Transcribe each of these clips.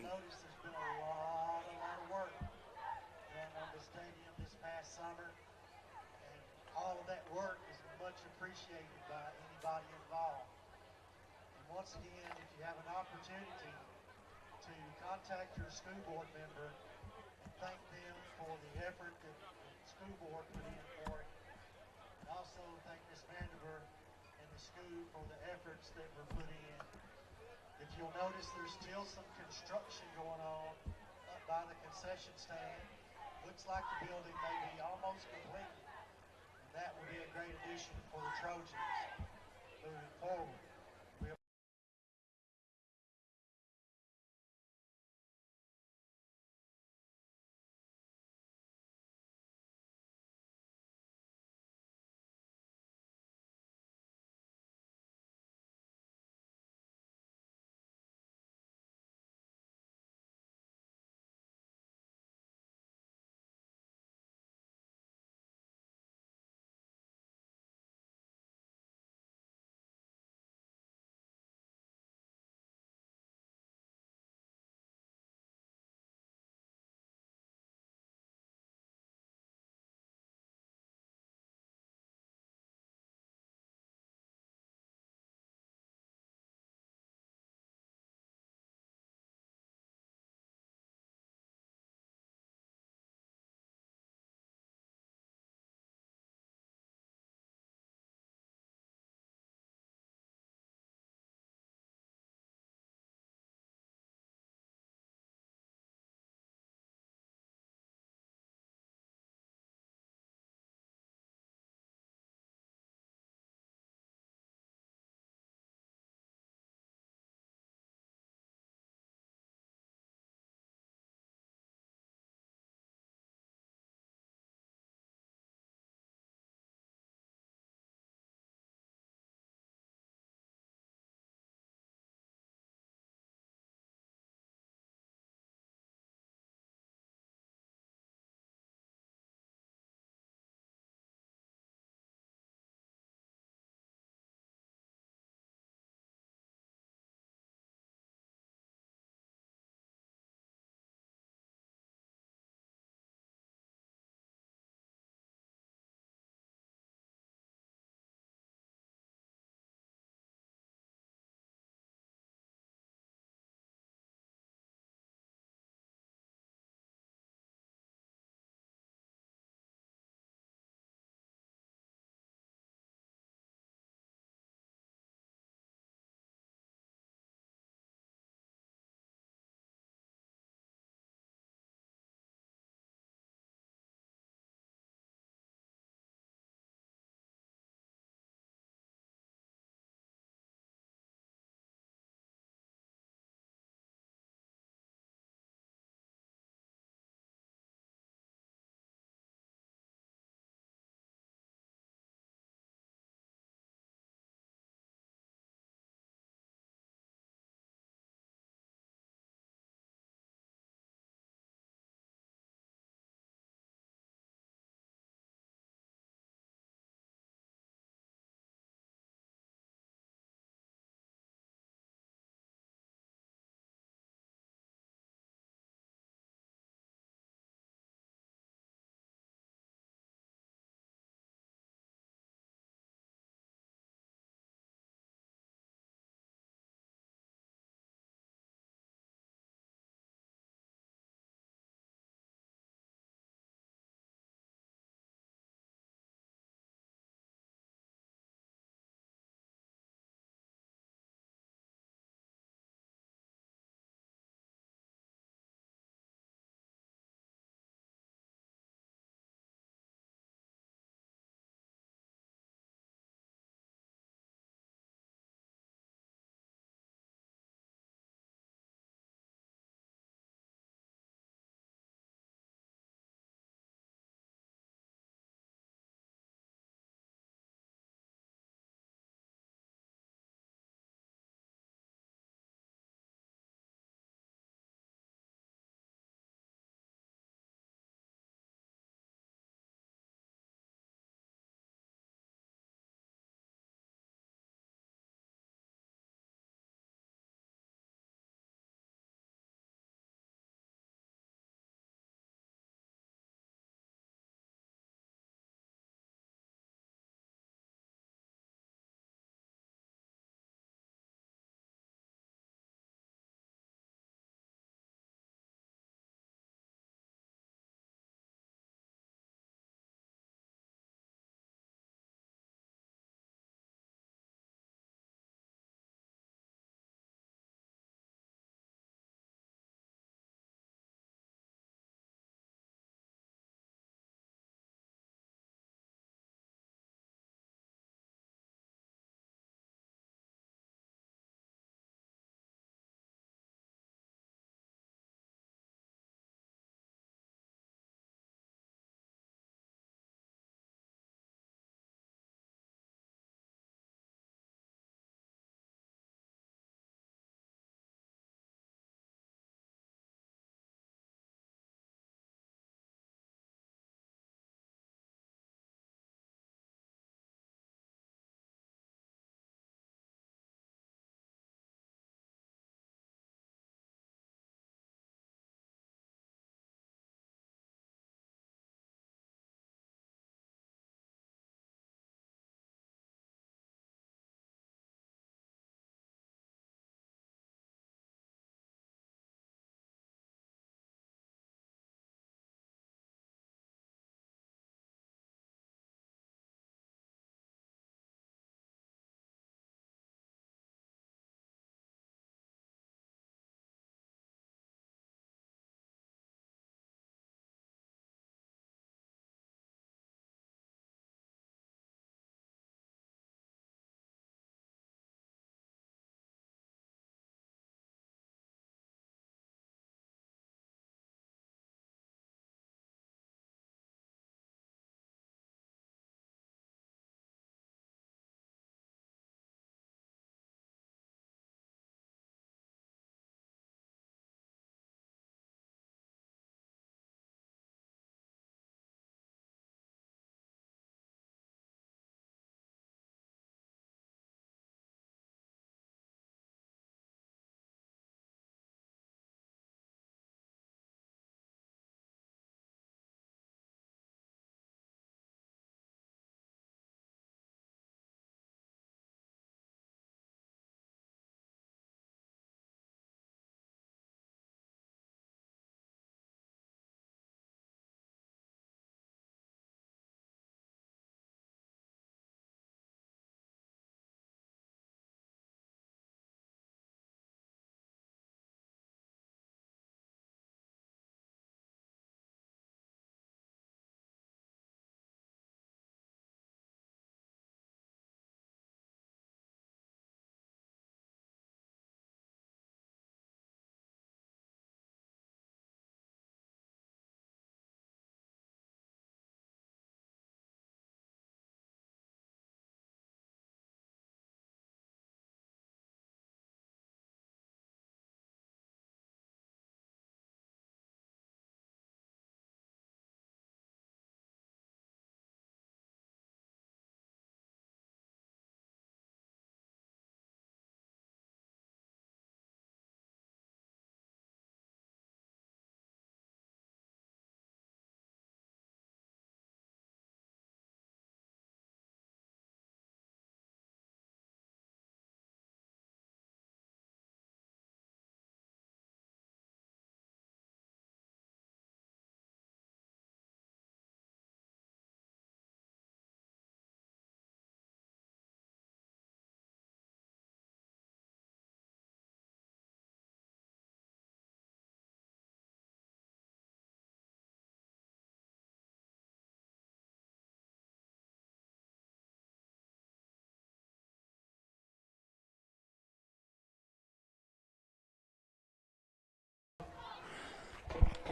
noticed there's been a lot of work done on the stadium this past summer, and all of that work is much appreciated by anybody involved. And once again, if you have an opportunity to contact your school board member and thank them for the effort that the school board put in for it, and also thank Ms. Vanderver and the school for the efforts that were put in. If you'll notice, there's still some construction going on up by the concession stand. Looks like the building may be almost complete, and that will be a great addition for the Trojans moving forward.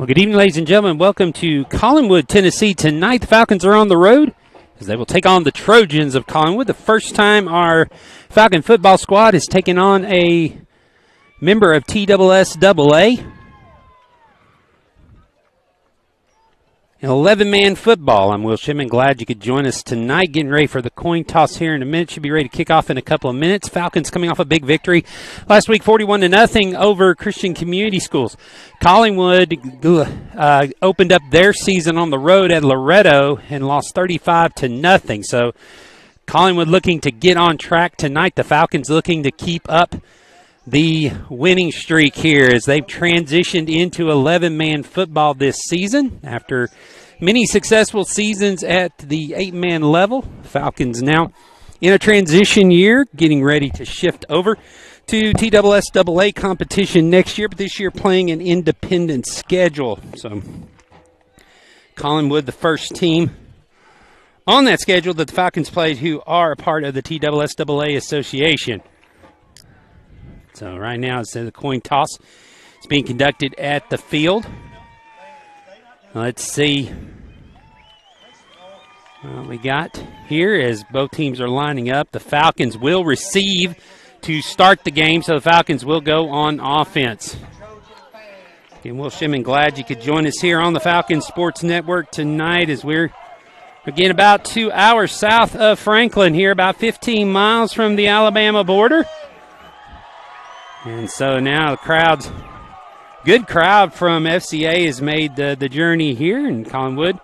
Well, good evening, ladies and gentlemen. Welcome to Collingwood, Tennessee. Tonight, the Falcons are on the road as they will take on the Trojans of Collingwood. The first time our Falcon football squad has taken on a member of TSSAA. An 11-man football. I'm Will Shipman. Glad you could join us tonight. Getting ready for the coin toss here in a minute. Should be ready to kick off in a couple of minutes. Falcons coming off a big victory last week, 41-0 over Christian Community Schools. Collingwood opened up their season on the road at Loretto and lost 35-0. So Collingwood looking to get on track tonight. The Falcons looking to keep up the winning streak here as they've transitioned into 11-man football this season after many successful seasons at the 8-man level. Falcons now in a transition year, getting ready to shift over to TSSAA competition next year, but this year playing an independent schedule. So Collingwood, the first team on that schedule that the Falcons played who are a part of the TSSAA Association. So right now it's the coin toss. It's being conducted at the field. Let's see what we got here as both teams are lining up. The Falcons will receive to start the game, so the Falcons will go on offense. Again, Will Shimon, glad you could join us here on the Falcons Sports Network tonight as we're, again, about 2 hours south of Franklin here, about 15 miles from the Alabama border. And so now the crowd's good crowd from FCA has made the journey here in Collingwood.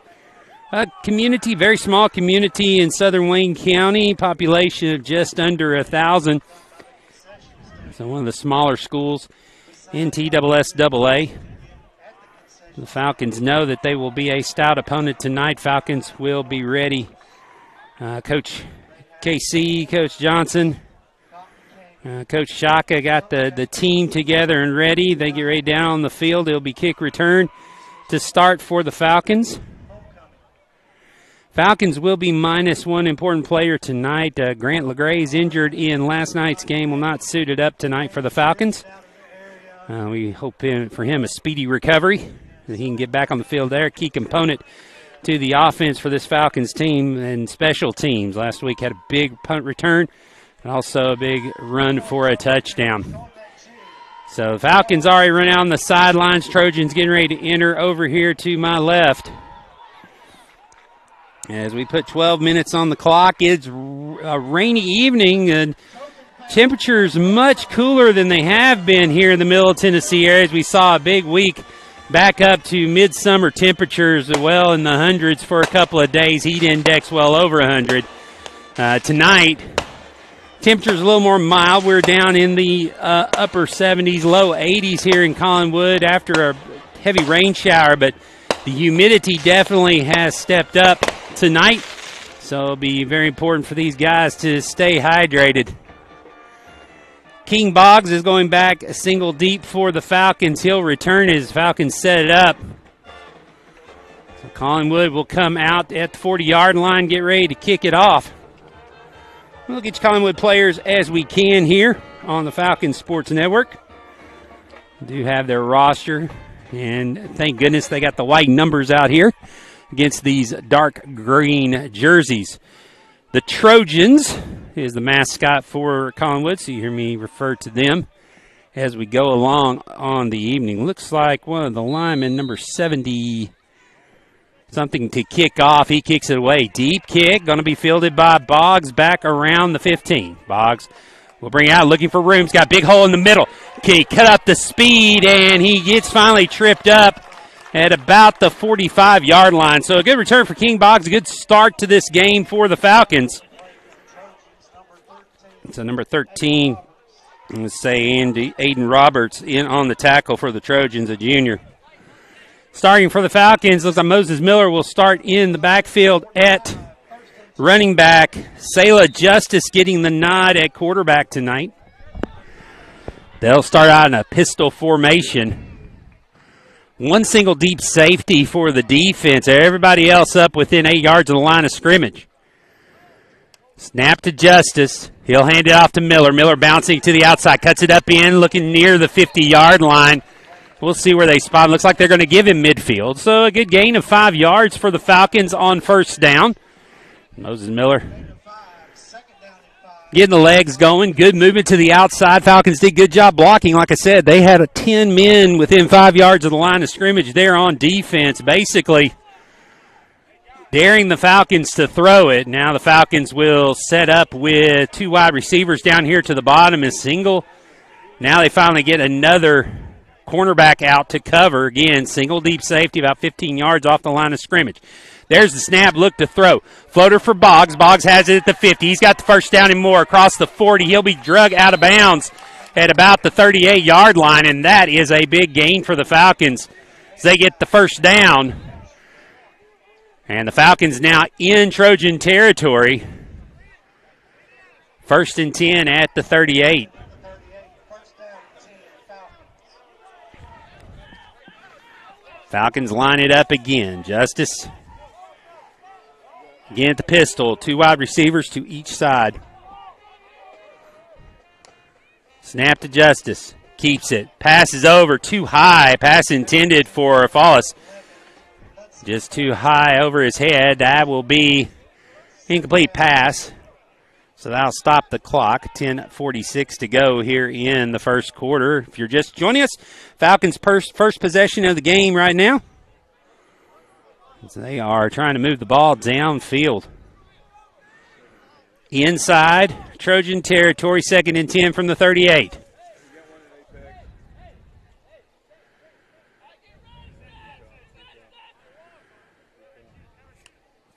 A community, very small community in southern Wayne County, population of just under 1,000. So one of the smaller schools in TSSAA. The Falcons know that they will be a stout opponent tonight. Falcons will be ready. Coach KC, Coach Johnson, Coach Shaka got the team together and ready. They get ready down on the field. It'll be kick return to start for the Falcons. Falcons will be minus one important player tonight. Grant LeGray is injured in last night's game. Will not suit it up tonight for the Falcons. We hope for him a speedy recovery, that he can get back on the field there. Key component to the offense for this Falcons team and special teams. Last week had a big punt return. And also a big run for a touchdown. So the Falcons already run out on the sidelines. Trojans getting ready to enter over here to my left. As we put 12 minutes on the clock, it's a rainy evening. And temperatures much cooler than they have been here in the Middle Tennessee area. As we saw a big week back up to midsummer temperatures well in the hundreds for a couple of days. Heat index well over 100. Tonight, temperature's a little more mild. We're down in the upper 70s, low 80s here in Collingwood after a heavy rain shower, but the humidity definitely has stepped up tonight, so it'll be very important for these guys to stay hydrated. King Boggs is going back a single deep for the Falcons. He'll return as Falcons set it up. So Collingwood will come out at the 40-yard line, get ready to kick it off. We'll get you Collingwood players as we can here on the Falcons Sports Network. We do have their roster, and thank goodness they got the white numbers out here against these dark green jerseys. The Trojans is the mascot for Collingwood, so you hear me refer to them as we go along on the evening. Looks like one of the linemen, number 70, something to kick off. He kicks it away. Deep kick, going to be fielded by Boggs back around the 15. Boggs will bring out, looking for room. He's got a big hole in the middle. Okay, cut up the speed, and he gets finally tripped up at about the 45-yard line. So a good return for King Boggs, a good start to this game for the Falcons. So number 13, let's say Aiden Roberts in on the tackle for the Trojans, a junior. Starting for the Falcons, looks like Moses Miller will start in the backfield at running back. Sayla Justice getting the nod at quarterback tonight. They'll start out in a pistol formation. One single deep safety for the defense. Everybody else up within 8 yards of the line of scrimmage. Snap to Justice. He'll hand it off to Miller. Miller bouncing to the outside. Cuts it up in, looking near the 50-yard line. We'll see where they spot. Looks like they're going to give him midfield. So a good gain of 5 yards for the Falcons on first down. Moses Miller getting the legs going. Good movement to the outside. Falcons did good job blocking. Like I said, they had 10 men within 5 yards of the line of scrimmage there on defense, basically daring the Falcons to throw it. Now the Falcons will set up with 2 wide receivers down here to the bottom and single. Now they finally get another cornerback out to cover. Again, single deep safety about 15 yards off the line of scrimmage. There's the snap, look to throw. Floater for Boggs. Boggs has it at the 50. He's got the first down and more across the 40. He'll be drug out of bounds at about the 38-yard line, and that is a big gain for the Falcons as they get the first down. And the Falcons now in Trojan territory. 1st and 10 at the 38. Falcons line it up again. Justice again at the pistol. 2 wide receivers to each side. Snap to Justice. Keeps it. Passes over too high. Pass intended for Follis. Just too high over his head. That will be incomplete pass. So that'll stop the clock. 10:46 to go here in the first quarter. If you're just joining us, Falcons' first possession of the game right now. So they are trying to move the ball downfield. Inside Trojan territory, 2nd and 10 from the 38.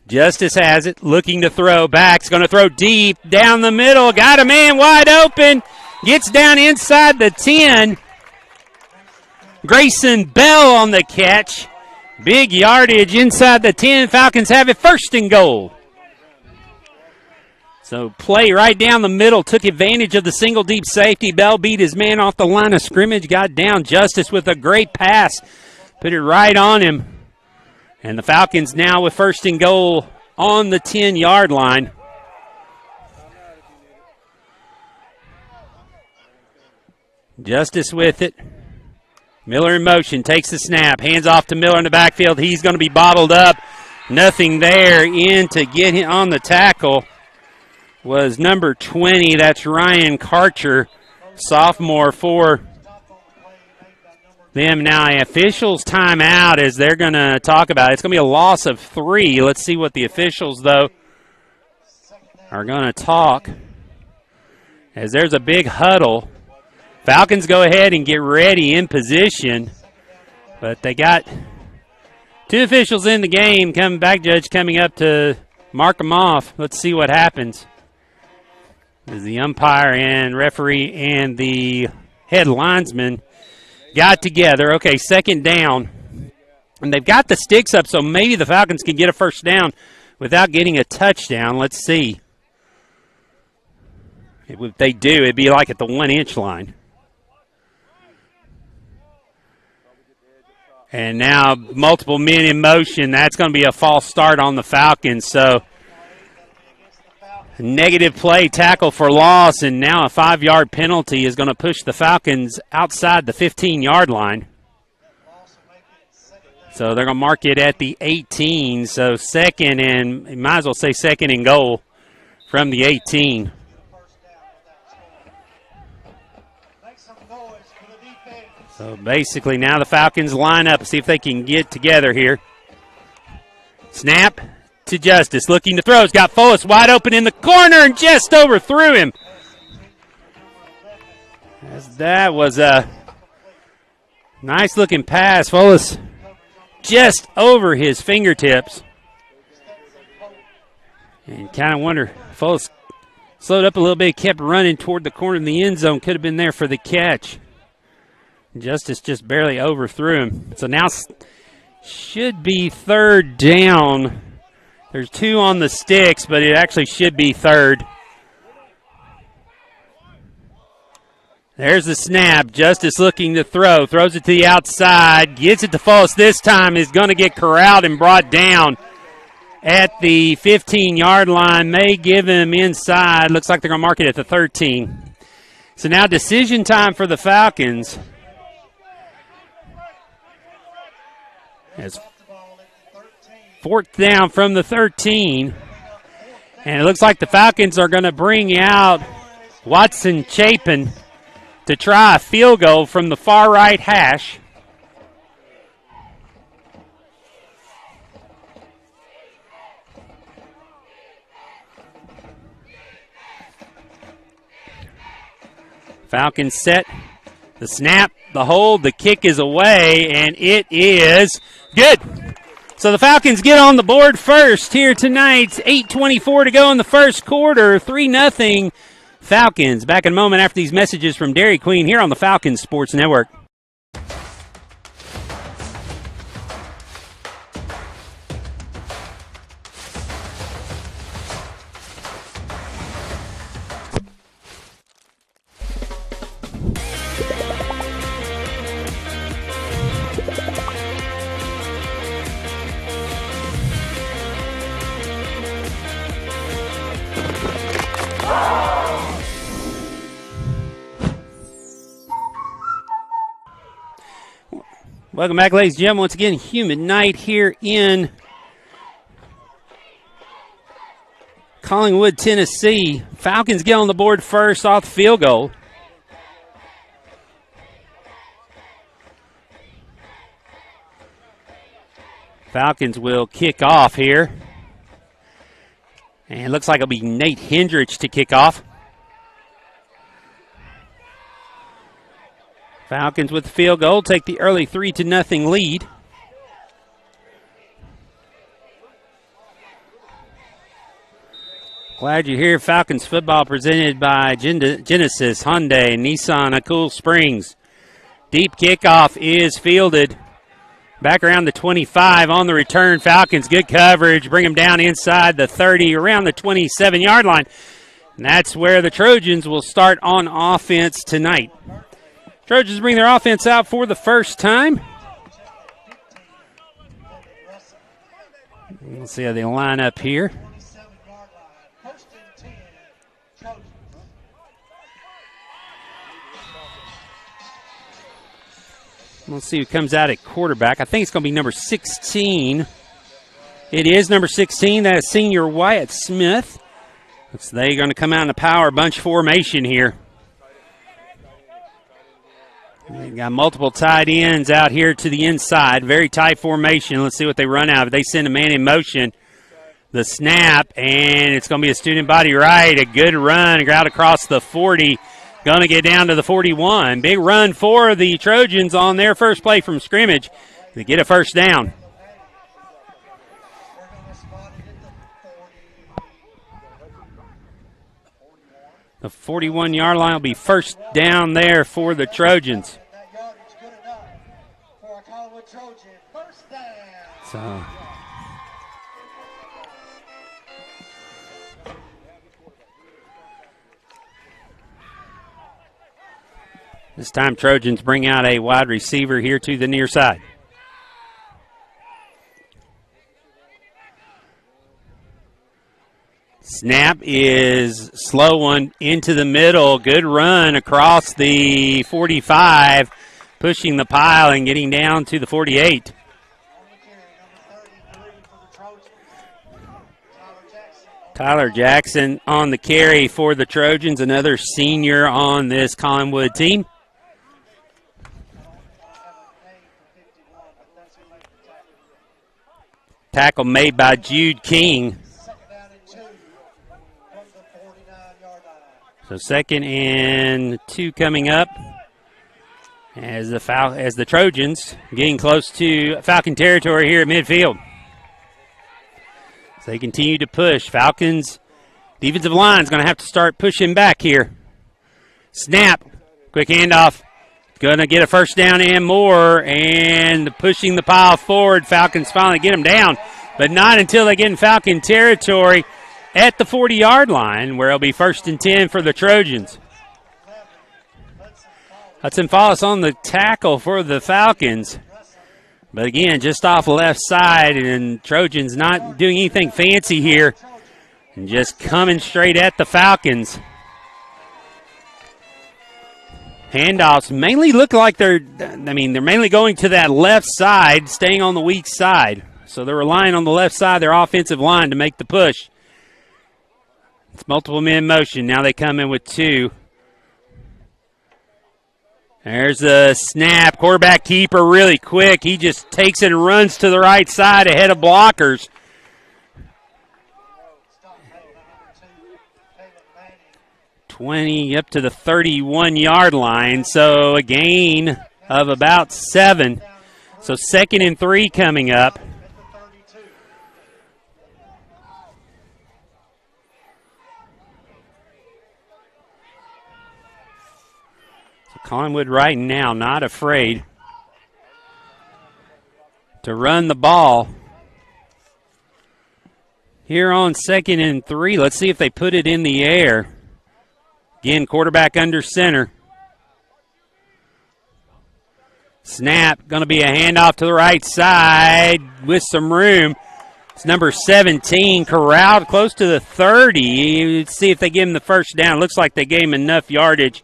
Justice has it, looking to throw. Back's going to throw deep down the middle. Got a man wide open. Gets down inside the 10. Grayson Bell on the catch. Big yardage inside the 10. Falcons have it 1st and goal. So play right down the middle. Took advantage of the single deep safety. Bell beat his man off the line of scrimmage. Got down. Justice with a great pass. Put it right on him. And the Falcons now with 1st and goal on the 10-yard line. Justice with it. Miller in motion, takes the snap, hands off to Miller in the backfield. He's going to be bottled up. Nothing there. In to get him on the tackle was number 20. That's Ryan Karcher, sophomore for them. Now, officials timeout as they're going to talk about it. It's going to be a loss of 3. Let's see what the officials, though, are going to talk as there's a big huddle. Falcons go ahead and get ready in position, but they got 2 officials in the game. Coming back, judge coming up to mark them off. Let's see what happens. As the umpire and referee and the head linesman got together. Okay, 2nd down. And they've got the sticks up, so maybe the Falcons can get a first down without getting a touchdown. Let's see. If they do, it'd be like at the 1-inch line. And now multiple men in motion. That's going to be a false start on the Falcons. So negative play, tackle for loss, and now a 5-yard penalty is going to push the Falcons outside the 15-yard line. So they're going to mark it at the 18. So 2nd and, you might as well say 2nd and goal from the 18. So basically now the Falcons line up, see if they can get together here. Snap to Justice, looking to throw. He's got Follis wide open in the corner and just overthrew him. As that was a nice looking pass. Follis just over his fingertips. And kind of wonder, Follis slowed up a little bit, kept running toward the corner of the end zone. Could have been there for the catch. Justice just barely overthrew him. So now should be 3rd down. There's 2 on the sticks, but it actually should be 3rd. There's the snap. Justice looking to throw. Throws it to the outside. Gets it to Follis this time. Is going to get corralled and brought down at the 15-yard line. May give him inside. Looks like they're going to mark it at the 13. So now decision time for the Falcons. As fourth down from the 13. And it looks like the Falcons are going to bring out Watson Chapin to try a field goal from the far right hash. Falcons set, the snap, the hold, the kick is away, and it is good. So the Falcons get on the board first here tonight. 8:24 to go in the first quarter, 3-0 Falcons. Back in a moment after these messages from Dairy Queen here on the Falcons Sports Network. Welcome back, ladies and gentlemen. Once again, humid night here in Collingwood, Tennessee. Falcons get on the board first off the field goal. Falcons will kick off here. And it looks like it'll be Nate Hendricks to kick off. Falcons with the field goal take the early 3-0 lead. Glad you're here. Falcons football presented by Genesis, Hyundai, Nissan of Cool Springs. Deep kickoff is fielded back around the 25 on the return. Falcons, good coverage. Bring them down inside the 30, around the 27-yard line. And that's where the Trojans will start on offense tonight. Trojans bring their offense out for the first time. Let's see how they line up here. Let's see who comes out at quarterback. I think it's going to be number 16. It is number 16. That is senior Wyatt Smith. So they're going to come out in a power bunch formation here. They got multiple tight ends out here to the inside. Very tight formation. Let's see what they run out of. They send a man in motion. The snap, and it's going to be a student body right. A good run out across the 40. Going to get down to the 41. Big run for the Trojans on their first play from scrimmage. They get a first down. The 41-yard line will be first down there for the Trojans. So this time Trojans bring out a wide receiver here to the near side. Snap is slow one into the middle. Good run across the 45, pushing the pile and getting down to the 48. Tyler Jackson on the carry for the Trojans, another senior on this Collingwood team. Tackle made by Jude King. So 2nd and 2 coming up as the Trojans getting close to Falcon territory here at midfield. So they continue to push. Falcons defensive line is going to have to start pushing back here. Snap, quick handoff. Going to get a first down and more, and pushing the pile forward. Falcons finally get them down, but not until they get in Falcon territory at the 40-yard line, where it'll be 1st and 10 for the Trojans. Hudson Follis on the tackle for the Falcons. But again, just off the left side, and Trojans not doing anything fancy here, and just coming straight at the Falcons. Handoffs mainly look like they're mainly going to that left side, staying on the weak side. So they're relying on the left side of their offensive line to make the push. It's multiple men in motion. Now they come in with two. There's a snap. Quarterback keeper really quick. He just takes it and runs to the right side ahead of blockers. 20 up to the 31-yard line. So a gain of about 7. So 2nd and 3 coming up. So Collingwood right now not afraid to run the ball. Here on 2nd and 3, let's see if they put it in the air. Again, quarterback under center. Snap, going to be a handoff to the right side with some room. It's number 17, corralled close to the 30. Let's see if they give him the first down. Looks like they gave him enough yardage.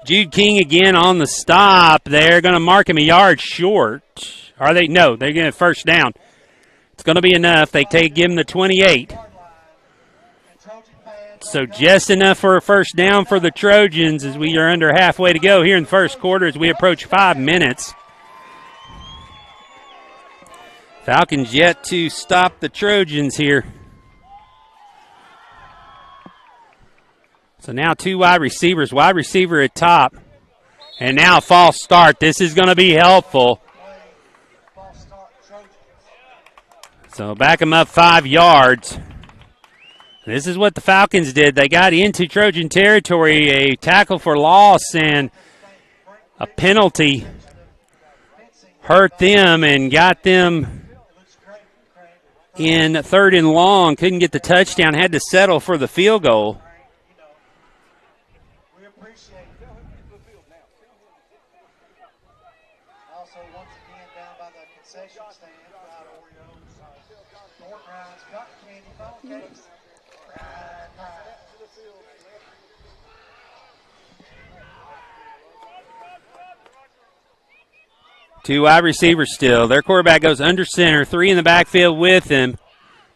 Jude King again on the stop. They're going to mark him a yard short. Are they? No, they're getting a first down. It's going to be enough. They give him the 28. So just enough for a first down for the Trojans as we are under halfway to go here in the first quarter as we approach 5 minutes. Falcons yet to stop the Trojans here. So now two wide receivers, wide receiver at top. And now a false start. This is going to be helpful. So back them up 5 yards. This is what the Falcons did. They got into Trojan territory, a tackle for loss and a penalty hurt them and got them in 3rd and long. Couldn't get the touchdown, had to settle for the field goal. Two wide receivers still. Their quarterback goes under center. 3 in the backfield with him.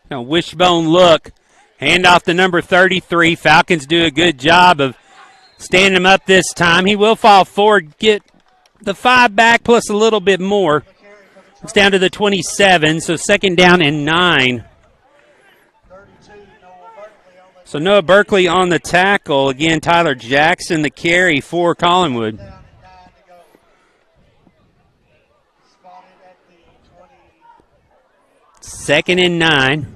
Wishbone look. Hand off to number 33. Falcons do a good job of standing him up this time. He will fall forward, get the 5 back plus a little bit more. It's down to the 27, so 2nd down and 9. So Noah Berkeley on the tackle. Again, Tyler Jackson the carry for Collingwood. Second and 9.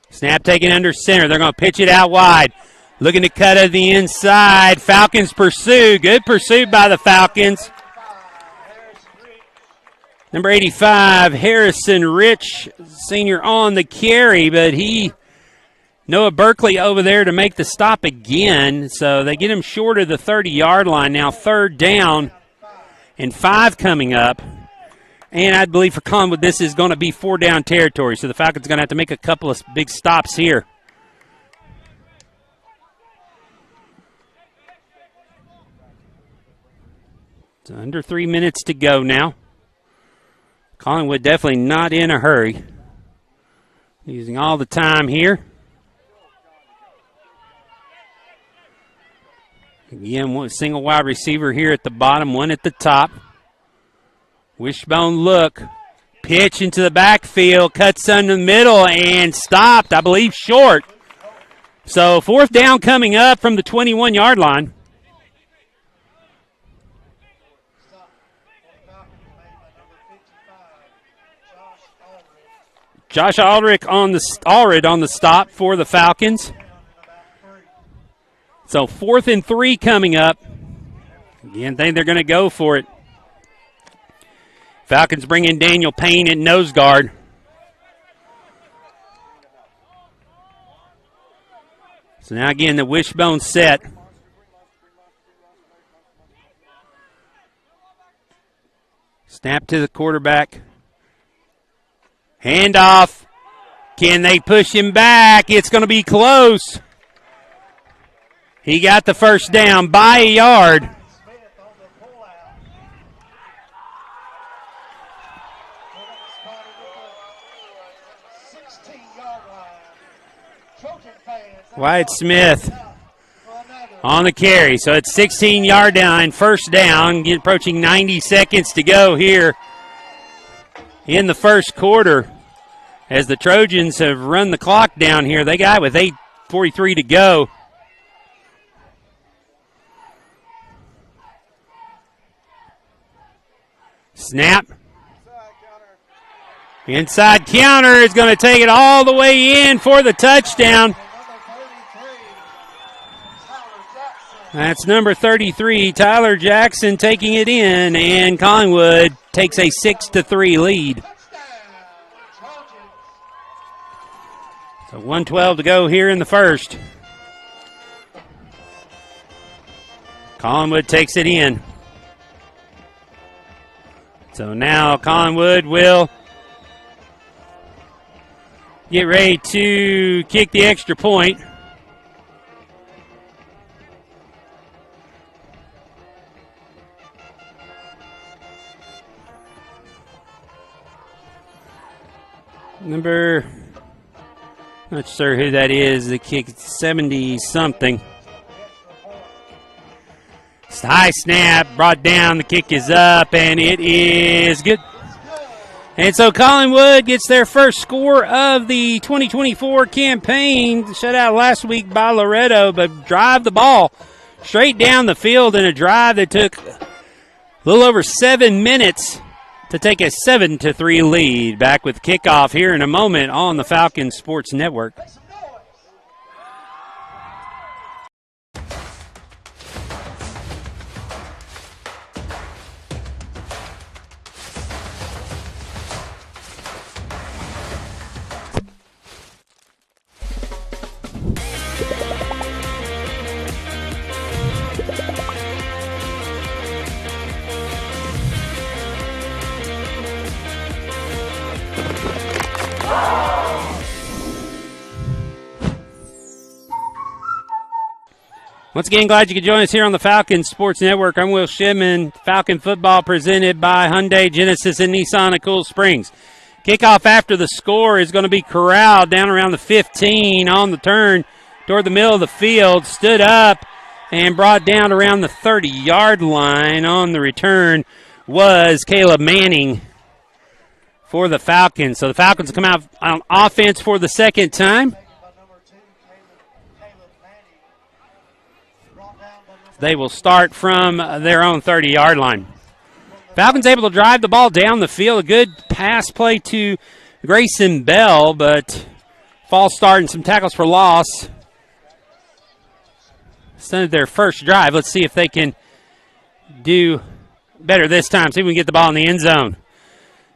Snap taken under center. They're going to pitch it out wide. Looking to cut to the inside. Falcons pursue. Good pursuit by the Falcons. Number 85, Harrison Rich, senior on the carry, but Noah Berkeley over there to make the stop again. So they get him short of the 30-yard line. Now 3rd down and 5 coming up. And I believe for Collingwood, this is going to be 4 down territory. So the Falcons are going to have to make a couple of big stops here. So under 3 minutes to go now. Collingwood definitely not in a hurry. Using all the time here. Again, one single wide receiver here at the bottom, one at the top. Wishbone look. Pitch into the backfield, cuts under the middle, and stopped, I believe, short. So 4th down coming up from the 21-yard line. Josh Aldrich on the stop for the Falcons. So 4th and 3 coming up. Again, think they're going to go for it. Falcons bring in Daniel Payne at nose guard. So now again, the wishbone set. Snap to the quarterback. Handoff. Can they push him back? It's going to be close. He got the first down by a yard. Wyatt Smith on the carry. So it's 16-yard line, first down, approaching 90 seconds to go here in the first quarter. As the Trojans have run the clock down here, they got with 8:43 to go. Snap. Inside counter is going to take it all the way in for the touchdown. That's number 33, Tyler Jackson, taking it in, and Collingwood takes a 6-3 lead. So 1:12 to go here in the first. Collingwood takes it in. So now Collingwood will get ready to kick the extra point. Not sure who that is. The kick 70-something. It's a high snap, brought down. The kick is up, and it is good. And so Collingwood gets their first score of the 2024 campaign. Shut out last week by Loretto, but drive the ball straight down the field in a drive that took a little over 7 minutes to take a 7-3 lead. Back with kickoff here in a moment on the Falcons Sports Network. Once again, glad you could join us here on the Falcons Sports Network. I'm Will Shipman. Falcon football presented by Hyundai, Genesis, and Nissan of Cool Springs. Kickoff after the score is going to be corralled down around the 15 on the turn toward the middle of the field. Stood up and brought down around the 30-yard line on the return was Caleb Manning for the Falcons. So the Falcons come out on offense for the second time. They will start from their own 30-yard line. Falcons able to drive the ball down the field. A good pass play to Grayson Bell, but false start and some tackles for loss. Stunted their first drive. Let's see if they can do better this time. See if we can get the ball in the end zone.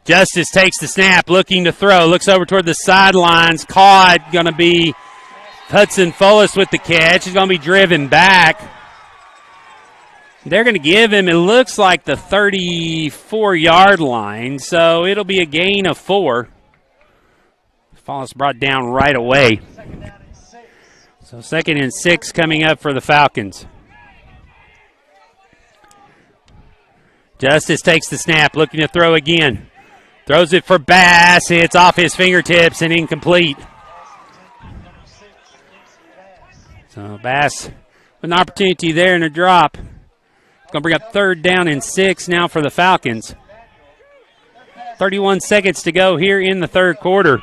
Justice takes the snap, looking to throw. Looks over toward the sidelines. Caught. Going to be Hudson Fullis with the catch. He's going to be driven back. They're going to give him, it looks like, the 34-yard line, so it'll be a gain of 4. Fullis brought down right away. So 2nd and 6 coming up for the Falcons. Justice takes the snap, looking to throw again. Throws it for Bass. It's off his fingertips and incomplete. So Bass with an opportunity there and a drop. Going to bring up 3rd down and 6 now for the Falcons. 31 seconds to go here in the third quarter.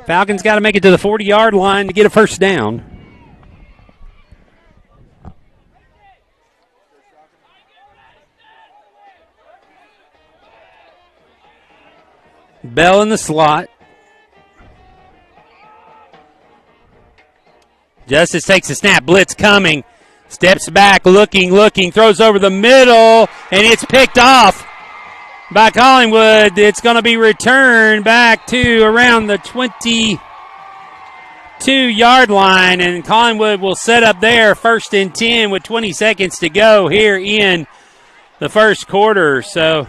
Falcons got to make it to the 40-yard line to get a first down. Bell in the slot. Justice takes a snap. Blitz coming. Steps back, looking, throws over the middle, and it's picked off by Collingwood. It's going to be returned back to around the 22-yard line, and Collingwood will set up there 1st and 10 with 20 seconds to go here in the first quarter. So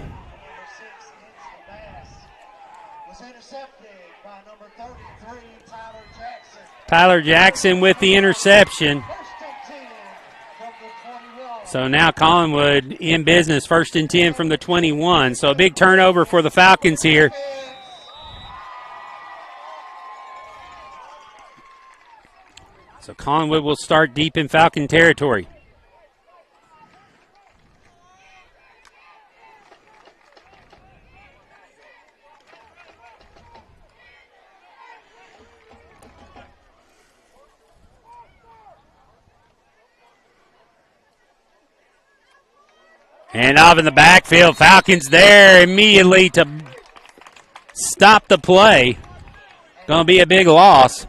Tyler Jackson with the interception. So now Collingwood in business, 1st and 10 from the 21. So a big turnover for the Falcons here. So Collingwood will start deep in Falcon territory. And off in the backfield, Falcons there immediately to stop the play. Going to be a big loss.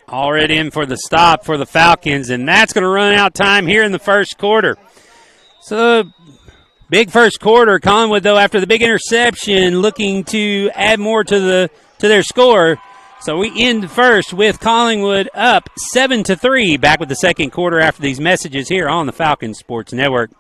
Already in for the stop for the Falcons, and that's going to run out time here in the first quarter. So, big first quarter. Collingwood, though, after the big interception, looking to add more to their score. So we end first with Collingwood up 7-3. Back with the second quarter after these messages here on the Falcons Sports Network.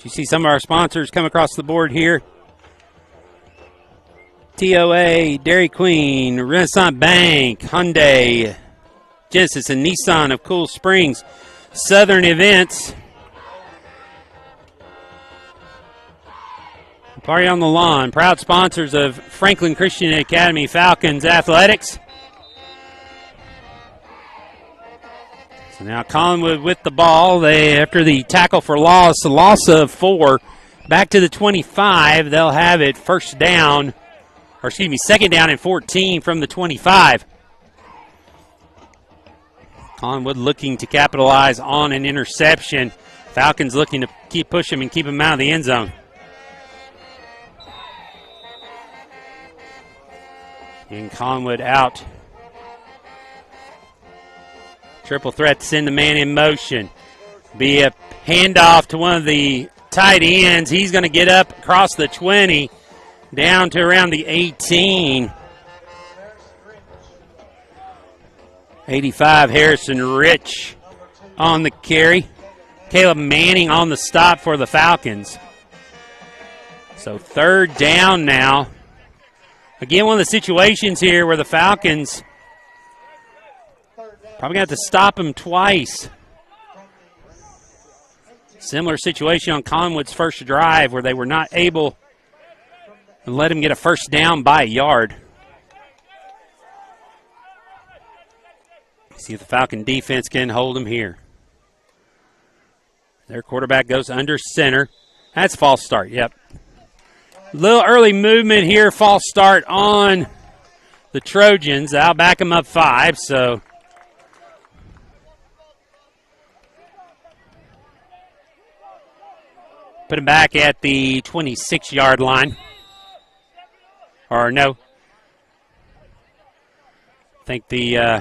You see some of our sponsors come across the board here. TOA, Dairy Queen, Renaissance Bank, Hyundai, Genesis, and Nissan of Cool Springs. Southern Events. Party on the Lawn, proud sponsors of Franklin Christian Academy Falcons Athletics. So now Collingwood with the ball. They, after the tackle for loss, a loss of 4, back to the 25. They'll have it second down and 14 from the 25. Collingwood looking to capitalize on an interception. Falcons looking to keep pushing and keep them out of the end zone. And Collingwood out. Triple threat to send the man in motion. Be a handoff to one of the tight ends. He's going to get up across the 20, down to around the 18. 85, Harrison Rich on the carry. Caleb Manning on the stop for the Falcons. So third down now. Again, one of the situations here where the Falcons probably going to have to stop him twice. Similar situation on Collingwood's first drive where they were not able to let him get a first down by a yard. See if the Falcon defense can hold him here. Their quarterback goes under center. That's false start, yep. Little early movement here, false start on the Trojans. I'll back them up 5, so put him back at the 26-yard line. Or no. I think the yeah,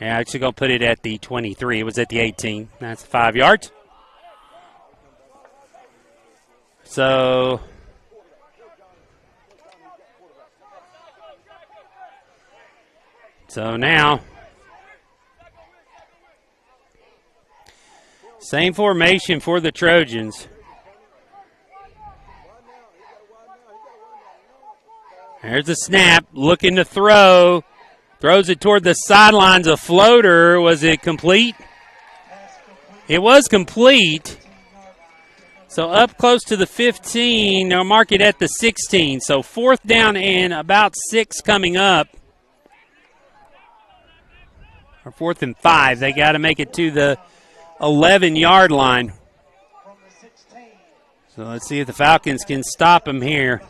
actually going to put it at the 23. It was at the 18. That's 5 yards. So now, same formation for the Trojans. There's a snap, looking to throw. Throws it toward the sidelines, a floater. Was it complete? It was complete. So up close to the 15. They'll mark it at the 16. So fourth down and about 6 coming up. Or 4th and 5. They got to make it to the 11-yard line. So let's see if the Falcons can stop them here.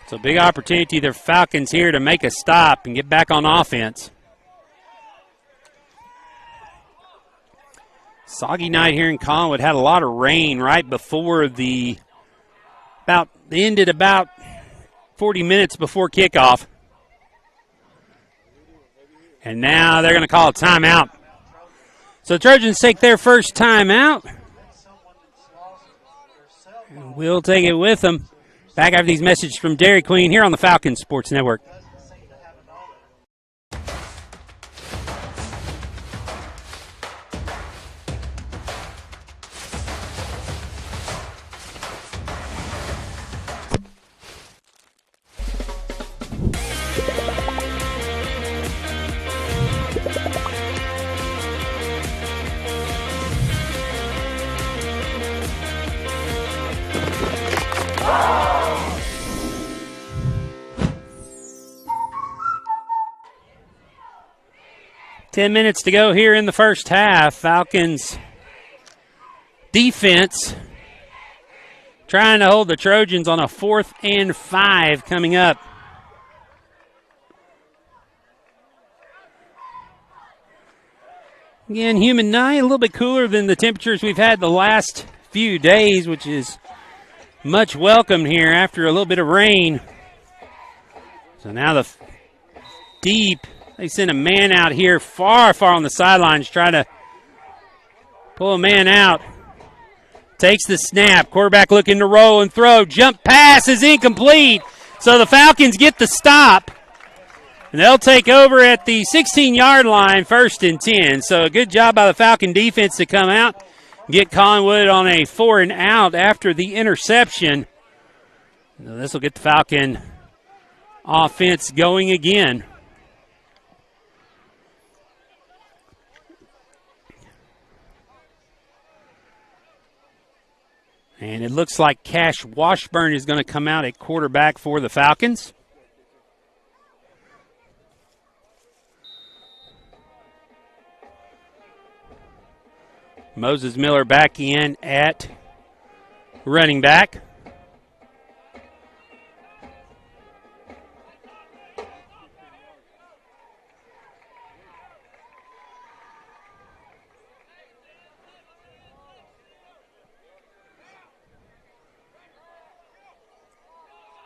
So big opportunity for the Falcons here to make a stop and get back on offense. Soggy night here in Collingwood. Had a lot of rain right before ended about 40 minutes before kickoff. And now they're going to call a timeout. So the Trojans take their first timeout. And we'll take it with them. Back after these messages from Dairy Queen here on the Falcons Sports Network. Ten minutes to go here in the first half. Falcons defense trying to hold the Trojans on a 4th and 5 coming up. Again, humid night, a little bit cooler than the temperatures we've had the last few days, which is much welcome here after a little bit of rain. So now the deep. They send a man out here far on the sidelines, try to pull a man out. Takes the snap. Quarterback looking to roll and throw. Jump pass is incomplete. So the Falcons get the stop. And they'll take over at the 16-yard line, 1st and 10. So a good job by the Falcon defense to come out, get Collingwood on a 4 and out after the interception. Now this will get the Falcon offense going again. And it looks like Cash Washburn is going to come out at quarterback for the Falcons. Moses Miller back in at running back.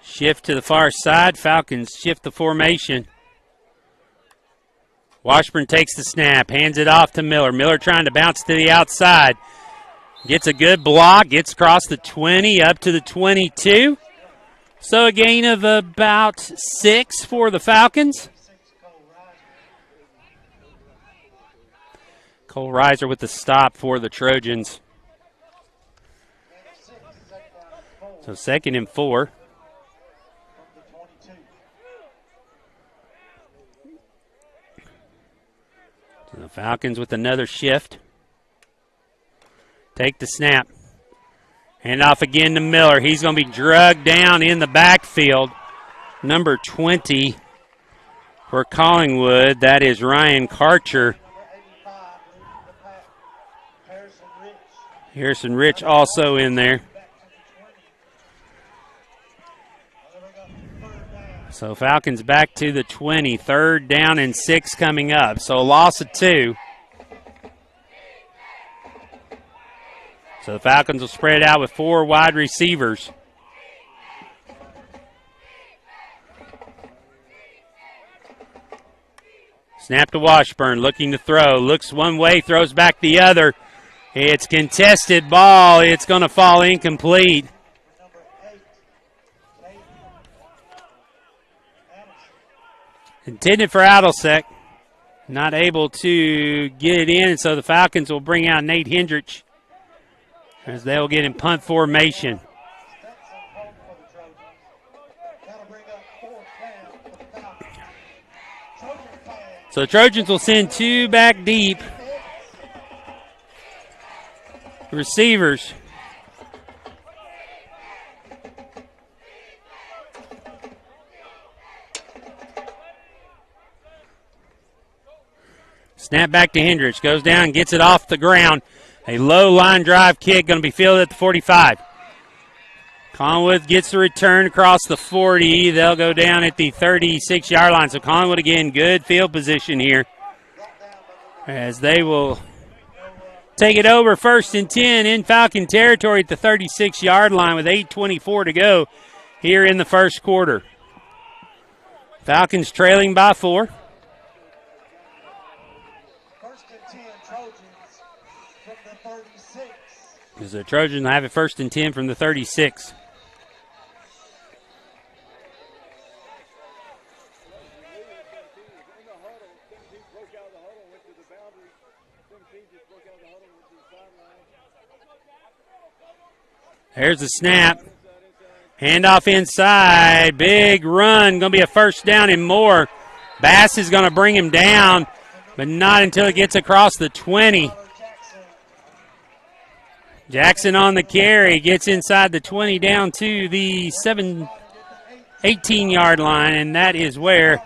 Shift to the far side. Falcons shift the formation. Washburn takes the snap, hands it off to Miller. Miller trying to bounce to the outside. Gets a good block, gets across the 20, up to the 22. So a gain of about 6 for the Falcons. Cole Reiser with the stop for the Trojans. So 2nd and 4. The Falcons with another shift. Take the snap. Hand off again to Miller. He's going to be drugged down in the backfield. Number 20 for Collingwood. That is Ryan Karcher. Harrison Rich also in there. So Falcons back to the 20. 3rd down and 6 coming up. So a loss of 2. So the Falcons will spread out with 4 wide receivers. Snap to Washburn, looking to throw. Looks one way, throws back the other. It's contested ball. It's going to fall incomplete. Intended for Adelsek. Not able to get it in, so the Falcons will bring out Nate Hendrich as they'll get in punt formation. So the Trojans will send 2 back deep. Receivers. Snap back to Hendricks. Goes down, gets it off the ground. A low line drive kick going to be fielded at the 45. Collingwood gets the return across the 40. They'll go down at the 36-yard line. So Collingwood, again, good field position here as they will take it over 1st and 10 in Falcon territory at the 36-yard line with 8:24 to go here in the first quarter. Falcons trailing by 4. 1st and 10, Trojans from the 36. As the Trojans have it 1st and 10 from the 36. There's the snap. Handoff inside. Big run. Going to be a first down and more. Bass is going to bring him down, but not until it gets across the 20. Jackson on the carry. Gets inside the 20 down to the 18-yard line, and that is where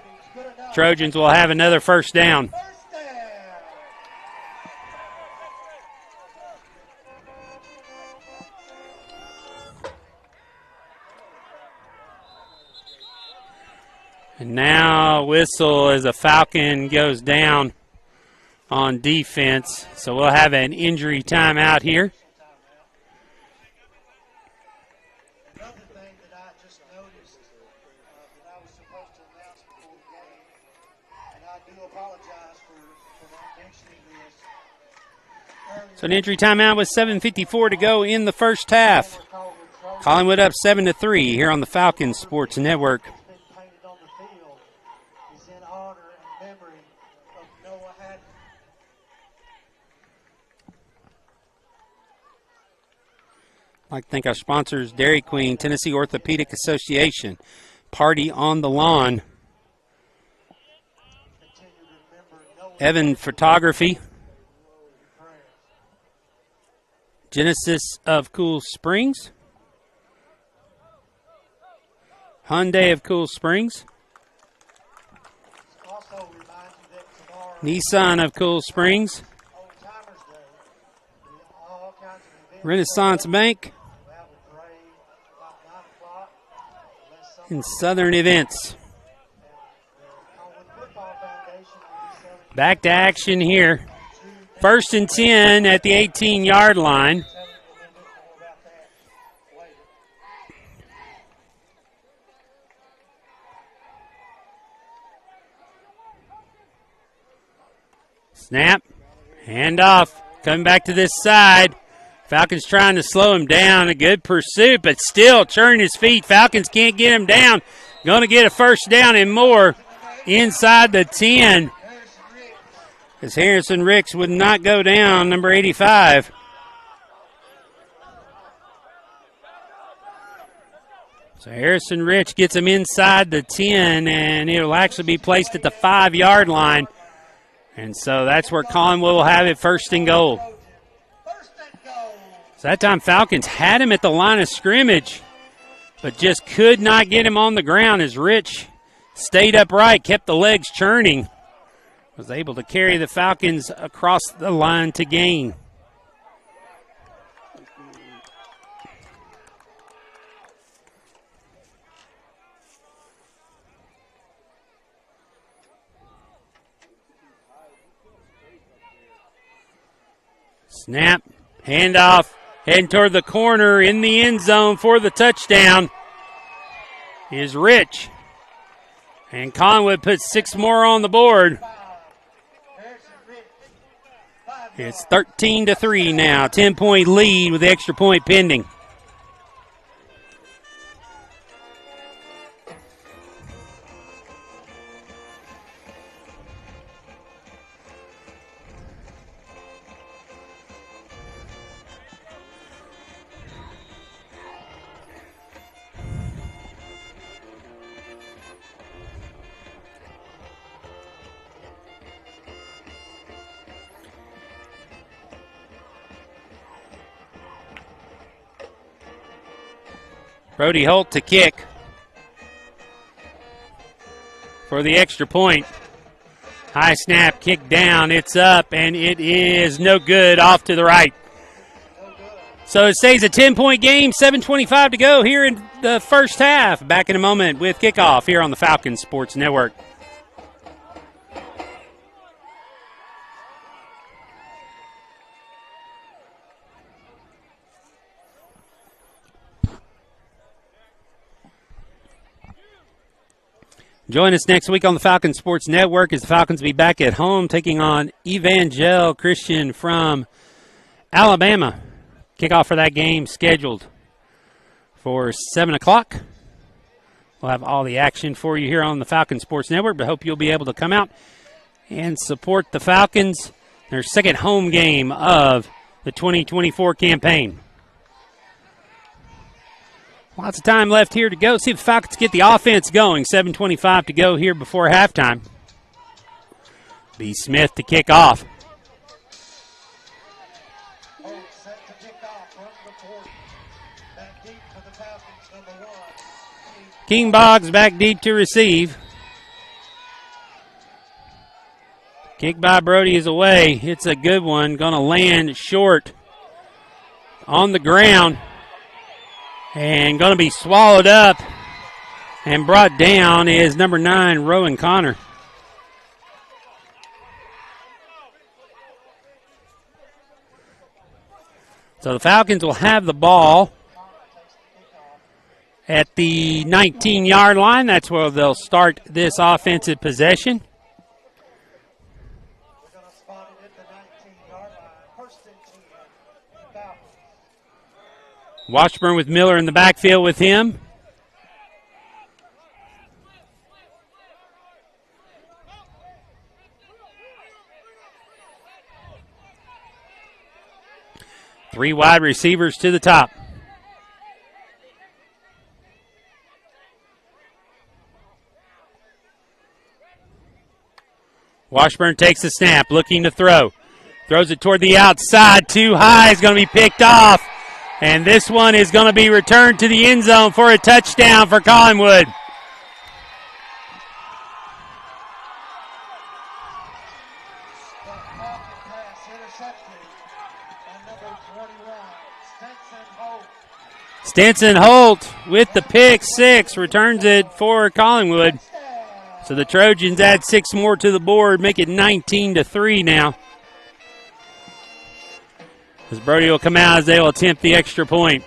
Trojans will have another first down. And now whistle as a Falcon goes down on defense. So we'll have an injury timeout here. Another thing that I just noticed that I was supposed to announce before the game, and I do apologize for not mentioning this earlier. So an injury timeout with 7:54 to go in the first half. Collingwood up 7-3 here on the Falcons Sports Network. I'd like to thank our sponsors, Dairy Queen, Tennessee Orthopedic Association, Party on the Lawn, Evan Photography, Genesis of Cool Springs, Hyundai of Cool Springs, Nissan of Cool Springs, Renaissance Bank, and Southern Events. Back to action here. 1st and 10 at the 18-yard line. Snap. Handoff. Coming back to this side. Falcons trying to slow him down. A good pursuit, but still churning his feet. Falcons can't get him down. Going to get a first down and more inside the 10. As Harrison Ricks would not go down, number 85. So Harrison Ricks gets him inside the 10, and it'll actually be placed at the 5-yard line. And so that's where Collingwood will have it 1st and goal. So that time Falcons had him at the line of scrimmage, but just could not get him on the ground as Rich stayed upright, kept the legs churning, was able to carry the Falcons across the line to gain. Snap, handoff. Heading toward the corner in the end zone for the touchdown is Rich. And Collingwood puts 6 more on the board. It's 13-3 now. 10-point lead with the extra point pending. Brody Holt to kick for the extra point. High snap, kick down, it's up, and it is no good, off to the right. So it stays a 10-point game, 7:25 to go here in the first half. Back in a moment with kickoff here on the Falcons Sports Network. Join us next week on the Falcon Sports Network as the Falcons be back at home taking on Evangel Christian from Alabama. Kickoff for that game scheduled for 7 o'clock. We'll have all the action for you here on the Falcon Sports Network, but hope you'll be able to come out and support the Falcons, their second home game of the 2024 campaign. Lots of time left here to go. See if the Falcons get the offense going. 7:25 to go here before halftime. B. Smith to kick off. Set to kick off from the 40. Back deep for the Falcons, number 1. King Boggs back deep to receive. Kick by Brody is away. It's a good one. Going to land short on the ground. And going to be swallowed up and brought down is number 9, Rowan Connor. So the Falcons will have the ball at the 19-yard line. That's where they'll start this offensive possession. We're going to spot it at the 19-yard line. First and 10, Falcons. Washburn with Miller in the backfield with him. Three wide receivers to the top. Washburn takes the snap, looking to throw. Throws it toward the outside, too high, is going to be picked off. And this one is going to be returned to the end zone for a touchdown for Collingwood. Stinson Holt with the pick six returns it for Collingwood. So the Trojans add 6 more to the board, make it 19-3 now. As Brody will come out as they will attempt the extra point.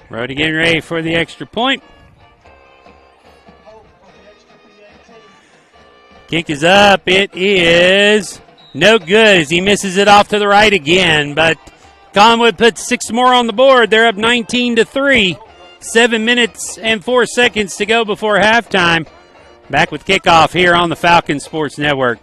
Brody getting ready for the extra point. Kick is up. It is no good as he misses it off to the right again. But Collingwood puts 6 more on the board. They're up 19-3. 7 minutes and 4 seconds to go before halftime. Back with kickoff here on the Falcon Sports Network.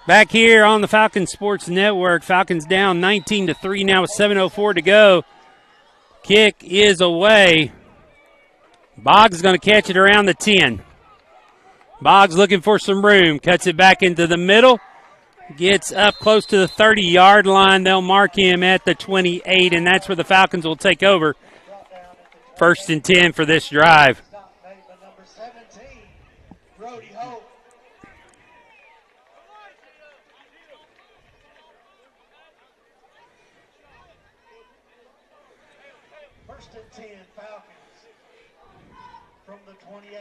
Back here on the Falcon Sports Network, Falcons down 19-3 now with 7:04 to go. Kick is away. Boggs is going to catch it around the 10. Boggs looking for some room, cuts it back into the middle, gets up close to the 30-yard line. They'll mark him at the 28, and that's where the Falcons will take over. 1st and 10 for this drive. From the 28.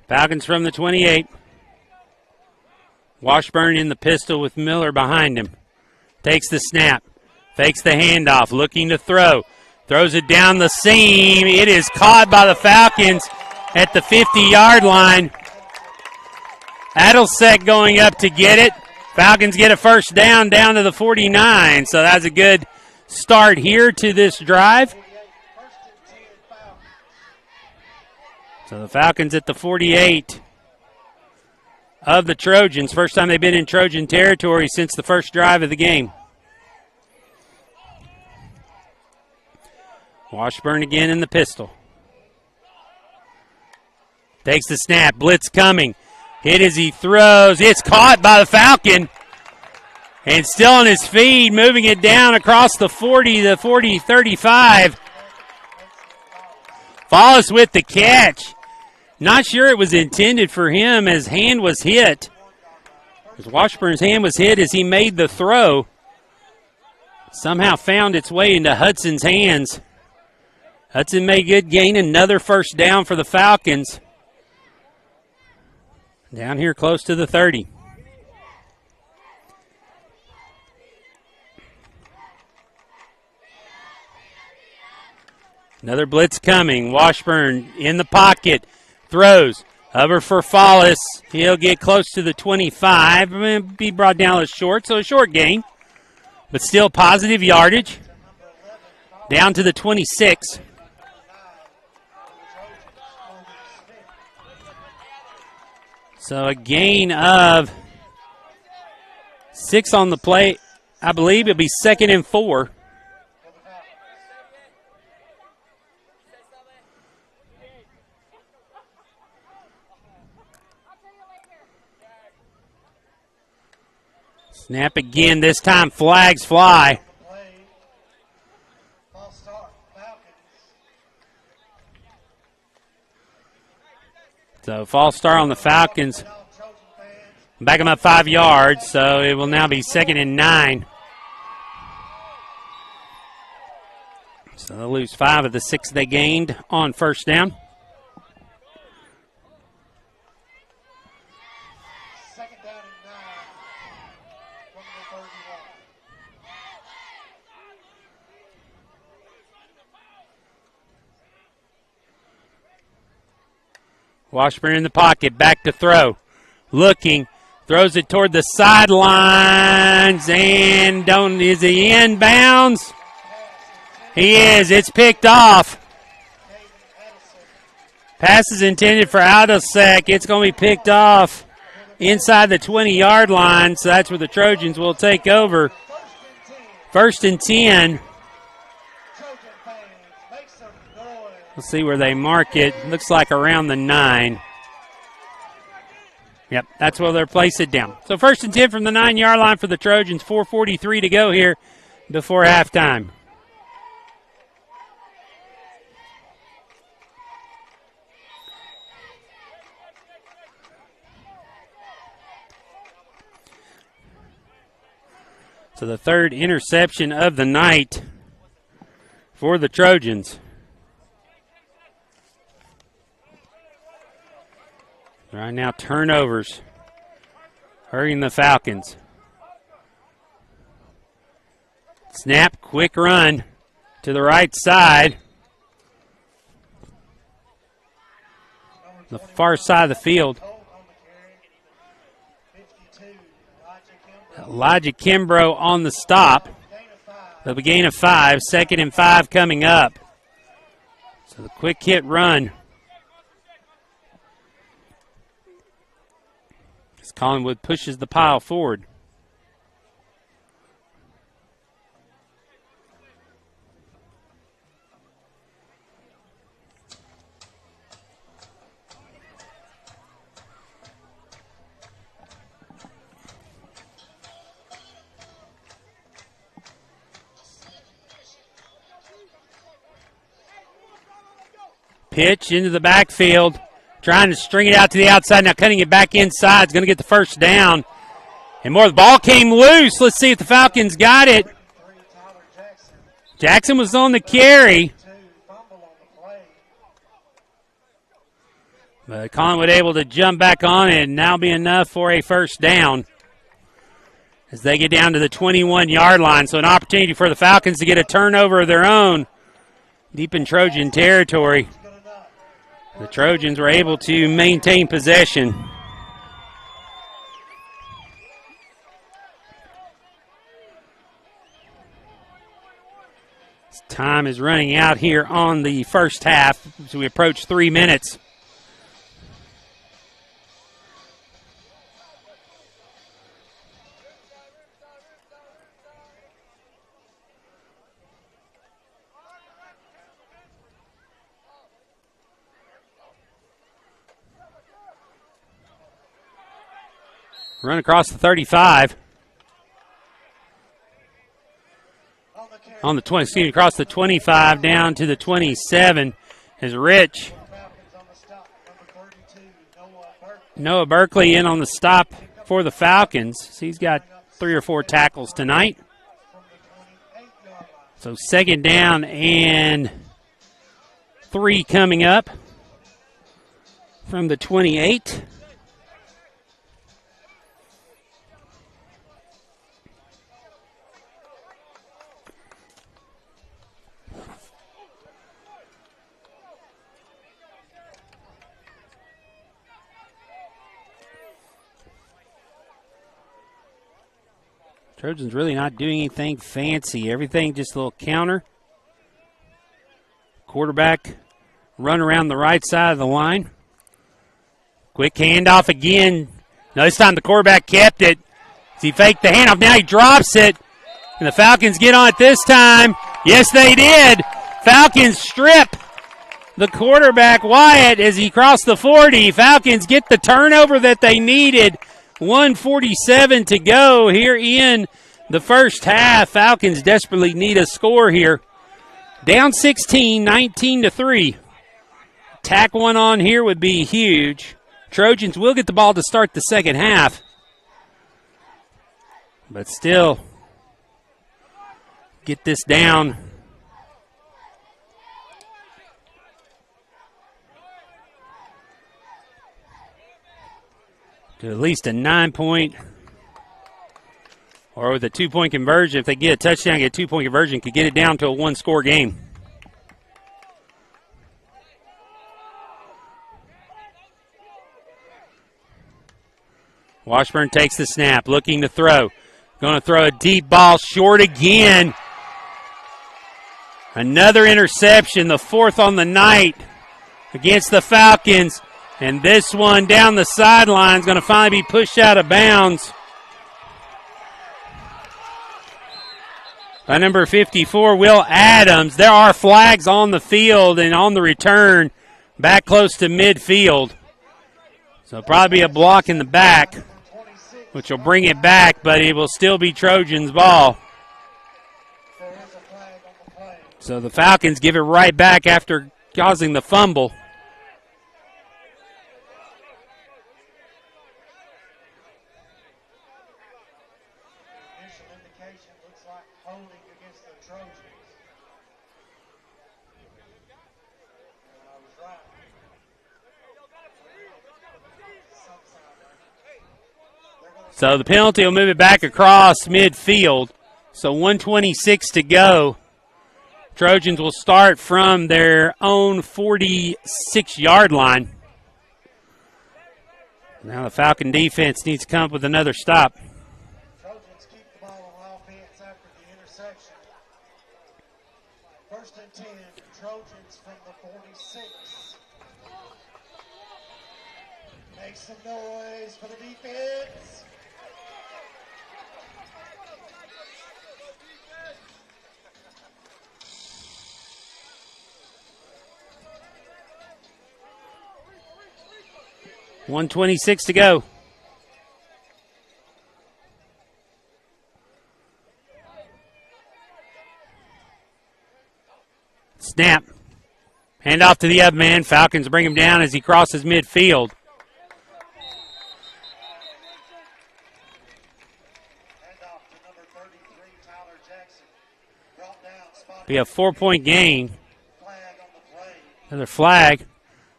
Falcons from the 28. Washburn in the pistol with Miller behind him. Takes the snap. Fakes the handoff, looking to throw. Throws it down the seam. It is caught by the Falcons at the 50-yard line. Adelsek going up to get it. Falcons get a first down to the 49. So that's a good start here to this drive. So the Falcons at the 48 of the Trojans. First time they've been in Trojan territory since the first drive of the game. Washburn again in the pistol. Takes the snap. Blitz coming. Hit as he throws. It's caught by the Falcon. And still on his feet, moving it down across the 40, the 40-35. Follis with the catch. Not sure it was intended for him as hand was hit. As Washburn's hand was hit as he made the throw. Somehow found its way into Hudson's hands. Hudson made good gain. Another first down for the Falcons. Down here close to the 30. Another blitz coming. Washburn in the pocket. Throws. Over for Follis. He'll get close to the 25. Be brought down a short, so a short gain. But still positive yardage. Down to the 26. So a gain of 6 on the play. I believe it'll be 2nd and 4. Snap again. This time flags fly. So false start on the Falcons. Back them up 5 yards, so it will now be 2nd and 9. So they'll lose 5 of the 6 they gained on first down. Second down and 9 from the 31. Washburn in the pocket, back to throw. Looking, throws it toward the sidelines, and is he in bounds? He is. It's picked off. Pass is intended for Adelsek. It's going to be picked off inside the 20-yard line, so that's where the Trojans will take over. 1st and 10. Let's see where they mark it. Looks like around the 9. Yep, that's where they'll place it down. So 1st and 10 from the 9-yard line for the Trojans. 4:43 to go here before halftime. So the 3rd interception of the night for the Trojans. Right now, turnovers hurting the Falcons. Snap, quick run to the right side. The far side of the field. Elijah Kimbrough on the stop. There'll be gain of 5. 2nd and 5 coming up. So the quick hit run. Collingwood pushes the pile forward. Pitch into the backfield. Trying to string it out to the outside. Now cutting it back inside. Is going to get the first down. And more. The ball came loose. Let's see if the Falcons got it. Jackson was on the carry. But Collingwood able to jump back on it and now be enough for a first down. as they get down to the 21-yard line. So an opportunity for the Falcons to get a turnover of their own deep in Trojan territory. The Trojans were able to maintain possession. Time is running out here on the first half as we approach 3 minutes. Run across the 35. On the 20, across the 25 down to the 27 is Rich. Noah Berkeley in on the stop for the Falcons. He's got 3 or 4 tackles tonight. So second down and 3 coming up from the 28. Trojans really not doing anything fancy. Everything just a little counter. Quarterback run around the right side of the line. Quick handoff again. Now this time the quarterback kept it. As he faked the handoff. Now he drops it. And the Falcons get on it this time. Yes, they did. Falcons strip the quarterback Wyatt as he crossed the 40. Falcons get the turnover that they needed. 1:47 to go here in the first half. Falcons desperately need a score here. Down 16, 19-3. Tack one on here would be huge. Trojans will get the ball to start the second half. But still, get this down. To at least a 9-point, or with a 2-point conversion. If they get a touchdown, get a 2-point conversion, could get it down to a 1-score game. Washburn takes the snap, looking to throw. Going to throw a deep ball, short again. Another interception, the 4th on the night against the Falcons. And this one down the sideline is going to finally be pushed out of bounds by number 54, Will Adams. There are flags on the field and on the return back close to midfield. So probably a block in the back, which will bring it back, but it will still be Trojans' ball. So the Falcons give it right back after causing the fumble. So the penalty will move it back across midfield. So 1:26 to go. Trojans will start from their own 46-yard line. Now the Falcon defense needs to come up with another stop. Trojans keep the ball on offense after the interception. 1st and 10, Trojans from the 46. Make some noise for the defense. $1:26 to go. Snap. Hand off to the up man. Falcons bring him down as he crosses midfield. Be a 4-point gain. Another flag.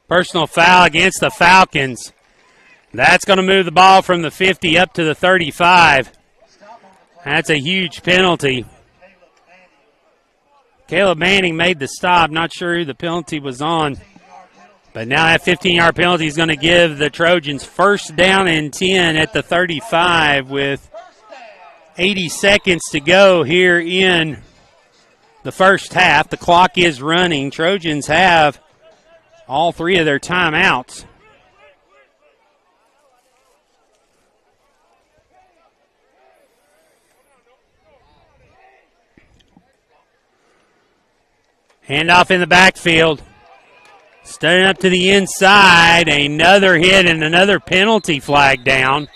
Personal foul against the Falcons. That's going to move the ball from the 50 up to the 35. That's a huge penalty. Caleb Manning made the stop. Not sure who the penalty was on. But now that 15-yard penalty is going to give the Trojans first down and 10 at the 35 with 80 seconds to go here in the first half. The clock is running. Trojans have all three of their timeouts. Handoff in the backfield. Stunning up to the inside. Another hit and another penalty flag down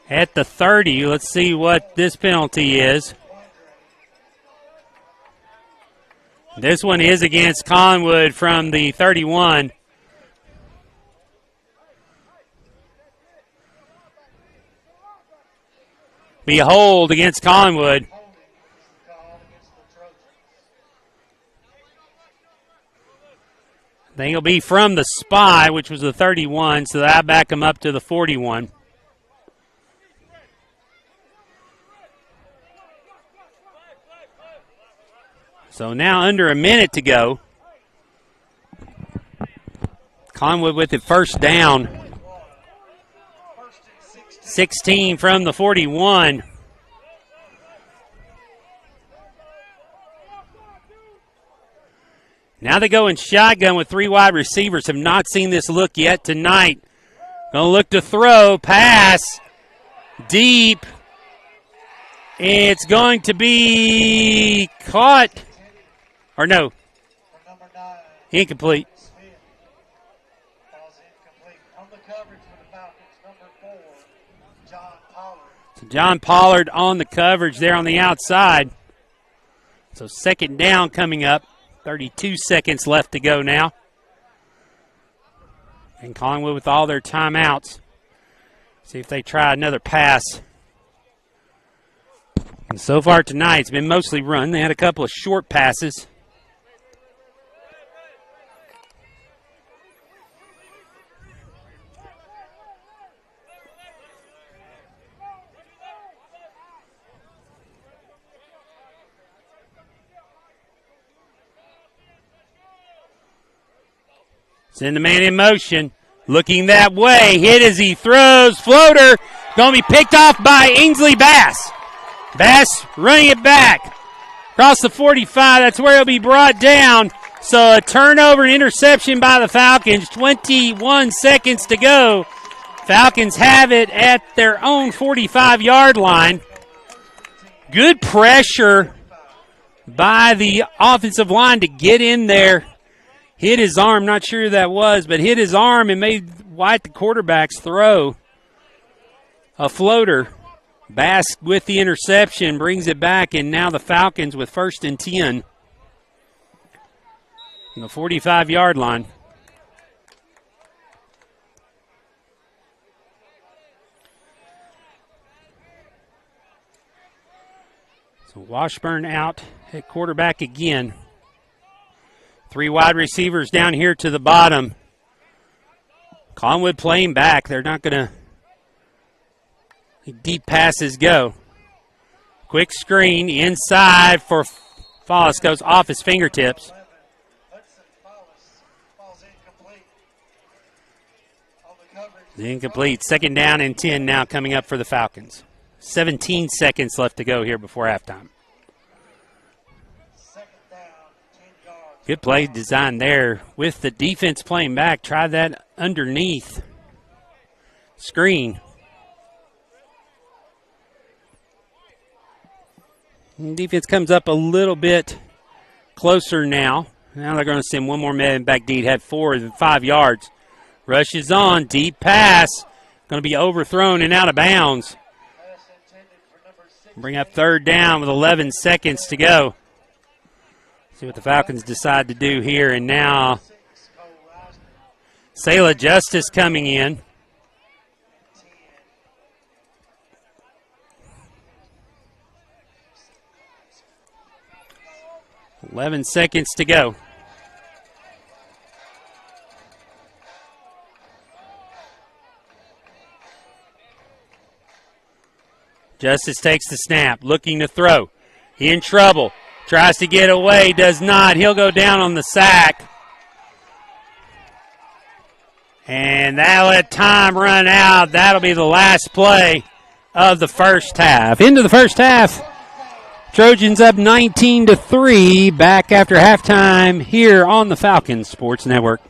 at the 30. Let's see what this penalty is. This one is against Collingwood from the 31. Be a hold against Collingwood. I think it'll be from the spy, which was the 31, so that'll back him up to the 41. So now under a minute to go. Collingwood with it first down. 16 from the 41. Now they go in shotgun with three wide receivers. Have not seen this look yet tonight. Going to look to throw. Pass. Deep. It's going to be caught. Or no. Incomplete. So John Pollard on the coverage there on the outside. So second down coming up. 32 seconds left to go now. And Collingwood with all their timeouts. See if they try another pass. And so far tonight, it's been mostly run. They had a couple of short passes. Send the man in motion. Looking that way. Hit as he throws. Floater. Going to be picked off by Ainsley Bass. Bass running it back. Across the 45. That's where it'll be brought down. So a turnover and interception by the Falcons. 21 seconds to go. Falcons have it at their own 45-yard line. Good pressure by the offensive line to get in there. Hit his arm, not sure who that was, but hit his arm and made White, the quarterback's throw. A floater. Bass with the interception, brings it back, and now the Falcons with first and 10. On the 45-yard line. So Washburn out at quarterback again. Three wide receivers down here to the bottom. Collingwood playing back. They're not going to deep passes go. Quick screen inside for Follis. Goes off his fingertips. Incomplete. Second down and 10 now coming up for the Falcons. 17 seconds left to go here before halftime. Good play design there with the defense playing back. Try that underneath screen. And defense comes up a little bit closer now. Now they're going to send one more man back deep. Had 4 and 5 yards. Rushes on. Deep pass. Going to be overthrown and out of bounds. Bring up third down with 11 seconds to go. See what the Falcons decide to do here. And now Selah Justice coming in. $11 seconds to go. Justice takes the snap, looking to throw. He in trouble. Tries to get away, does not. He'll go down on the sack. And that'll let time run out. That'll be the last play of the first half. Into the first half. Trojans up 19-3. Back after halftime here on the Falcons Sports Network.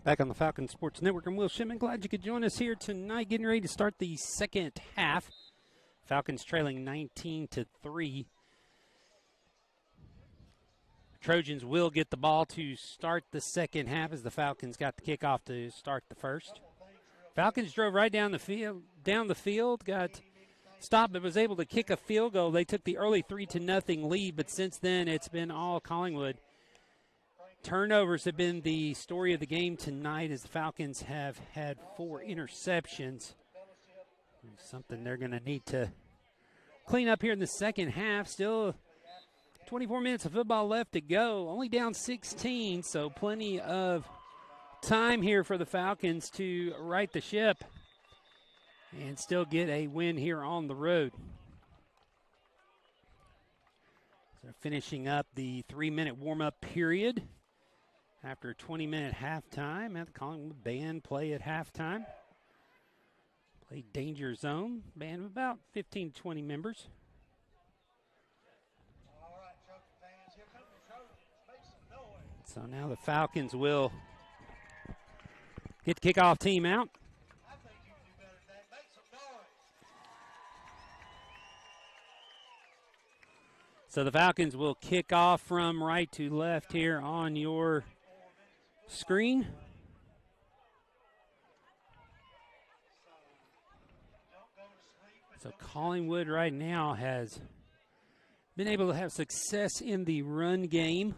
Back on the Falcon Sports Network, I'm Will Shipman. Glad you could join us here tonight. Getting ready to start the second half. Falcons trailing 19-3. Trojans will get the ball to start the second half as the Falcons got the kickoff to start the first. Falcons drove right down the field, got stopped, but was able to kick a field goal. They took the early 3-0 lead, but since then it's been all Collingwood. Turnovers have been the story of the game tonight as the Falcons have had 4 interceptions. Something they're going to need to clean up here in the second half. Still 24 minutes of football left to go. Only down 16, so plenty of time here for the Falcons to right the ship and still get a win here on the road. So finishing up the 3-minute warm-up period after a 20-minute halftime. At the Collingwood band play at halftime. Play Danger Zone. Band of about 15 to 20 members. All right, Trojan fans, here come the Trojans. Make some noise. So now the Falcons will get the kickoff team out. I think you can do better than that. Make some noise. So the Falcons will kick off from right to left here on your screen. So Collingwood right now has been able to have success in the run game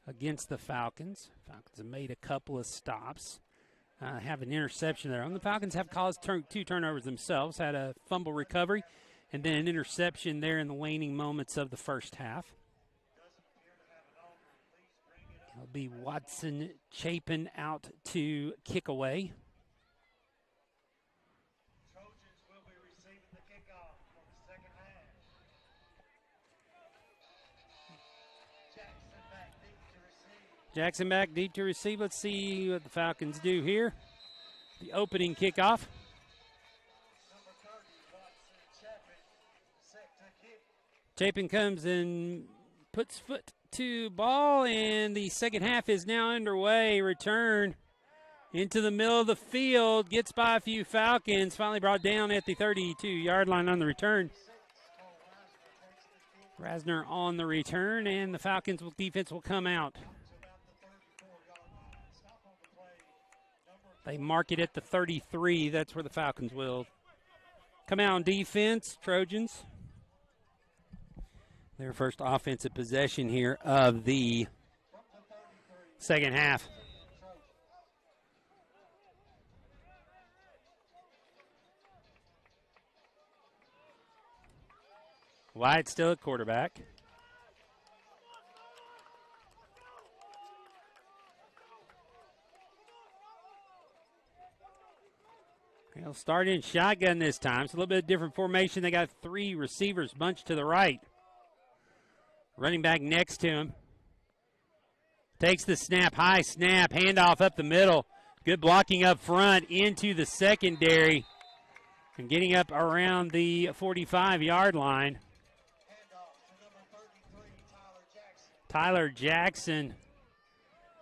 against the Falcons. Falcons have made a couple of stops. Have an interception there. And the Falcons have caused 2 turnovers themselves. Had a fumble recovery and then an interception there in the waning moments of the first half. It'll be Watson Chapin out to kick away. Trojans will be receiving the kickoff for the second half. Jackson back deep to receive. Jackson back deep to receive. Let's see what the Falcons do here. The opening kickoff. Number 30, Watson Chapin, set to kick. Chapin comes and puts foot to ball, and the second half is now underway. Return into the middle of the field. Gets by a few Falcons. Finally brought down at the 32-yard line on the return. Rasner on the return, and the Falcons defense will come out. They mark it at the 33. That's where the Falcons will come out on defense. Trojans. Their first offensive possession here of the second half. Wyatt still at quarterback. They'll start in shotgun this time. It's a little bit different formation. They got 3 receivers bunched to the right. Running back next to him. Takes the snap, high snap, handoff up the middle. Good blocking up front into the secondary. And getting up around the 45-yard line. Handoff to number 33, Tyler Jackson. Tyler Jackson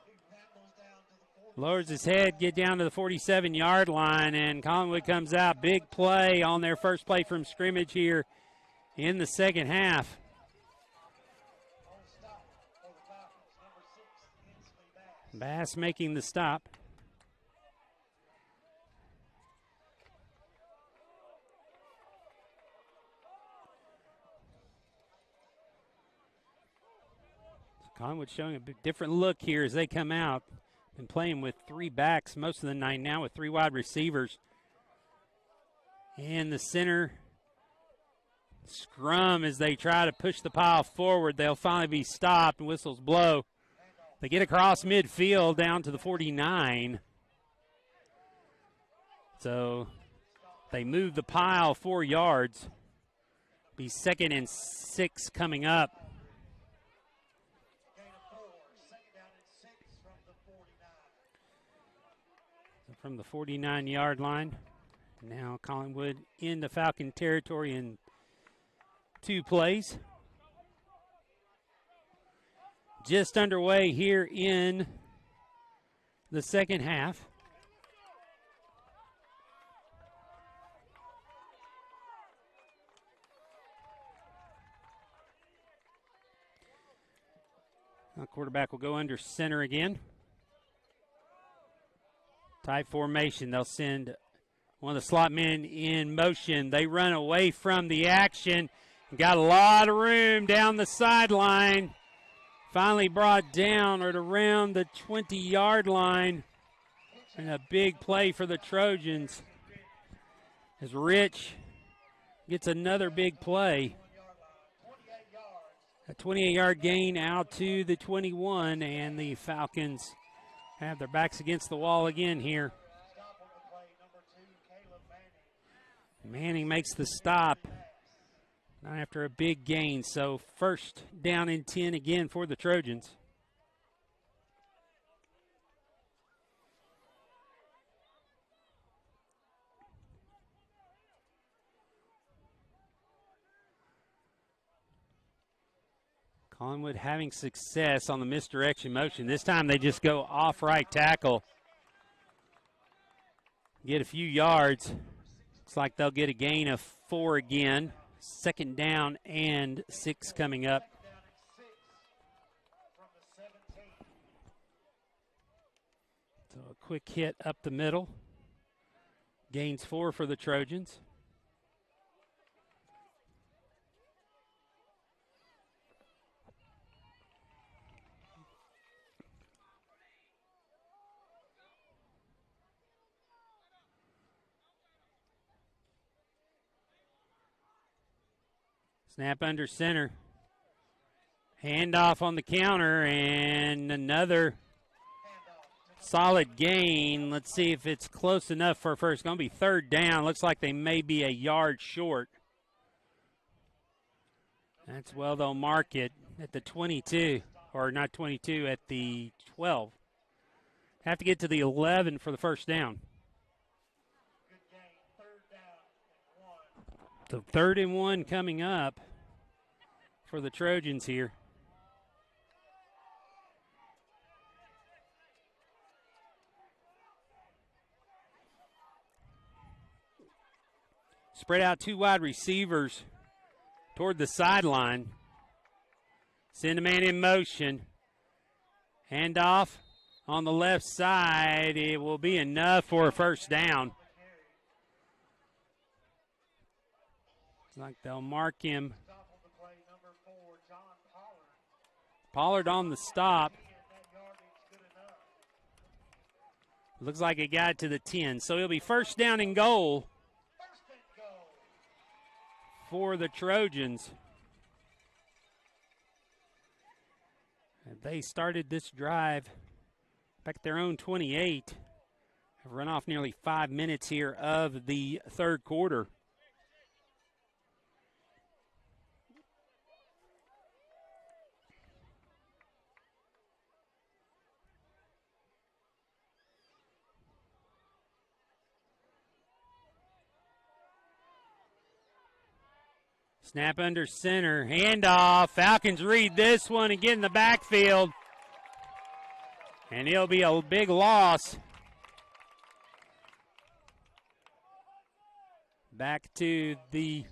He rambles down to the 40. lowers his head, get down to the 47-yard line, and Collingwood comes out. Big play on their first play from scrimmage here in the second half. On stop for the Falcons, number 6, Inslee Bass. Bass making the stop. Collingwood showing a bit different look here as they come out. Been playing with 3 backs most of the night now with 3 wide receivers. And the center scrum as they try to push the pile forward. They'll finally be stopped and whistles blow. They get across midfield down to the 49. So they move the pile 4 yards. Be 2nd and 6 coming up. Gain of 4, second down and 6 from the 49. So from the 49-yard line. Now Collingwood into Falcon territory in 2 plays. Just underway here in the second half. Now quarterback will go under center again. Tight formation. They'll send one of the slot men in motion. They run away from the action. Got a lot of room down the sideline. Finally brought down right around the 20-yard line. And a big play for the Trojans as Rich gets another big play. A 28-yard gain out to the 21, and the Falcons have their backs against the wall again here. Manning makes the stop after a big gain. So first down and 10 again for the Trojans. Collingwood having success on the misdirection motion. This time they just go off right tackle. Get a few yards. Looks like they'll get a gain of 4 again. Second down and 6 coming up. So a quick hit up the middle. Gains 4 for the Trojans. Snap under center. Handoff on the counter and another solid gain. Let's see if it's close enough for first. It's going to be third down. Looks like they may be a yard short. That's well, they'll mark it at the 22, or not 22, at the 12. Have to get to the 11 for the first down. So 3rd and 1 coming up for the Trojans here. Spread out 2 wide receivers toward the sideline. Send a man in motion. Handoff on the left side. It will be enough for a first down. Like they'll mark him. Pollard on the stop. Looks like it got to the 10. So it'll be first down and goal for the Trojans. And they started this drive back at their own 28. Have run off nearly 5 minutes here of the third quarter. Snap under center, handoff. Falcons read this one and get in the backfield. And it'll be a big loss. Back to the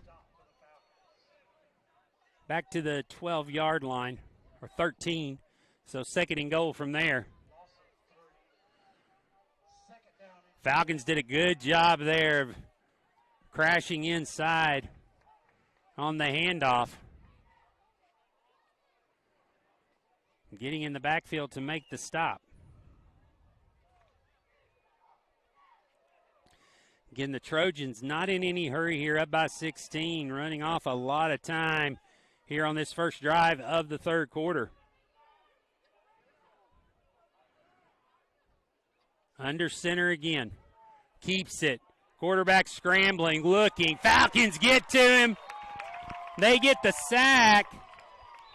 12-yard line, or 13. So second and goal from there. Falcons did a good job there of crashing inside on the handoff. Getting in the backfield to make the stop. Again, the Trojans not in any hurry here, up by 16, running off a lot of time here on this first drive of the third quarter. Under center again. Keeps it. Quarterback scrambling, looking. Falcons get to him. They get the sack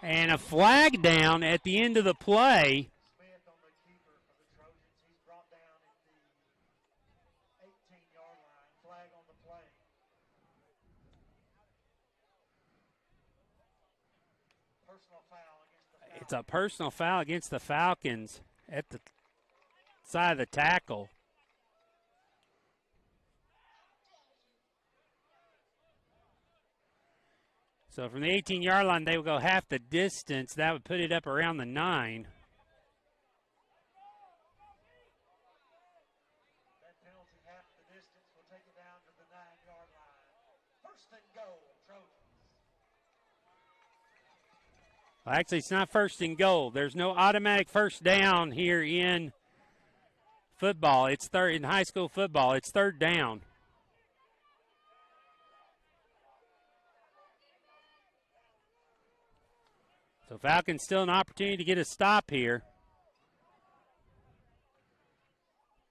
and a flag down at the end of the play. Smith on the keeper for the Trojans. He's brought down at the 18-yard line. Flag on the play. Personal foul against the Falcons. It's a personal foul against the Falcons at the side of the tackle. So from the 18-yard line, they will go half the distance. That would put it up around the 9. That penalty half the distance will take it down to the 9-yard line. First and goal, Trojans. Well, actually, it's not first and goal. There's no automatic first down here in football. It's in high school football. It's third down. So Falcons still an opportunity to get a stop here.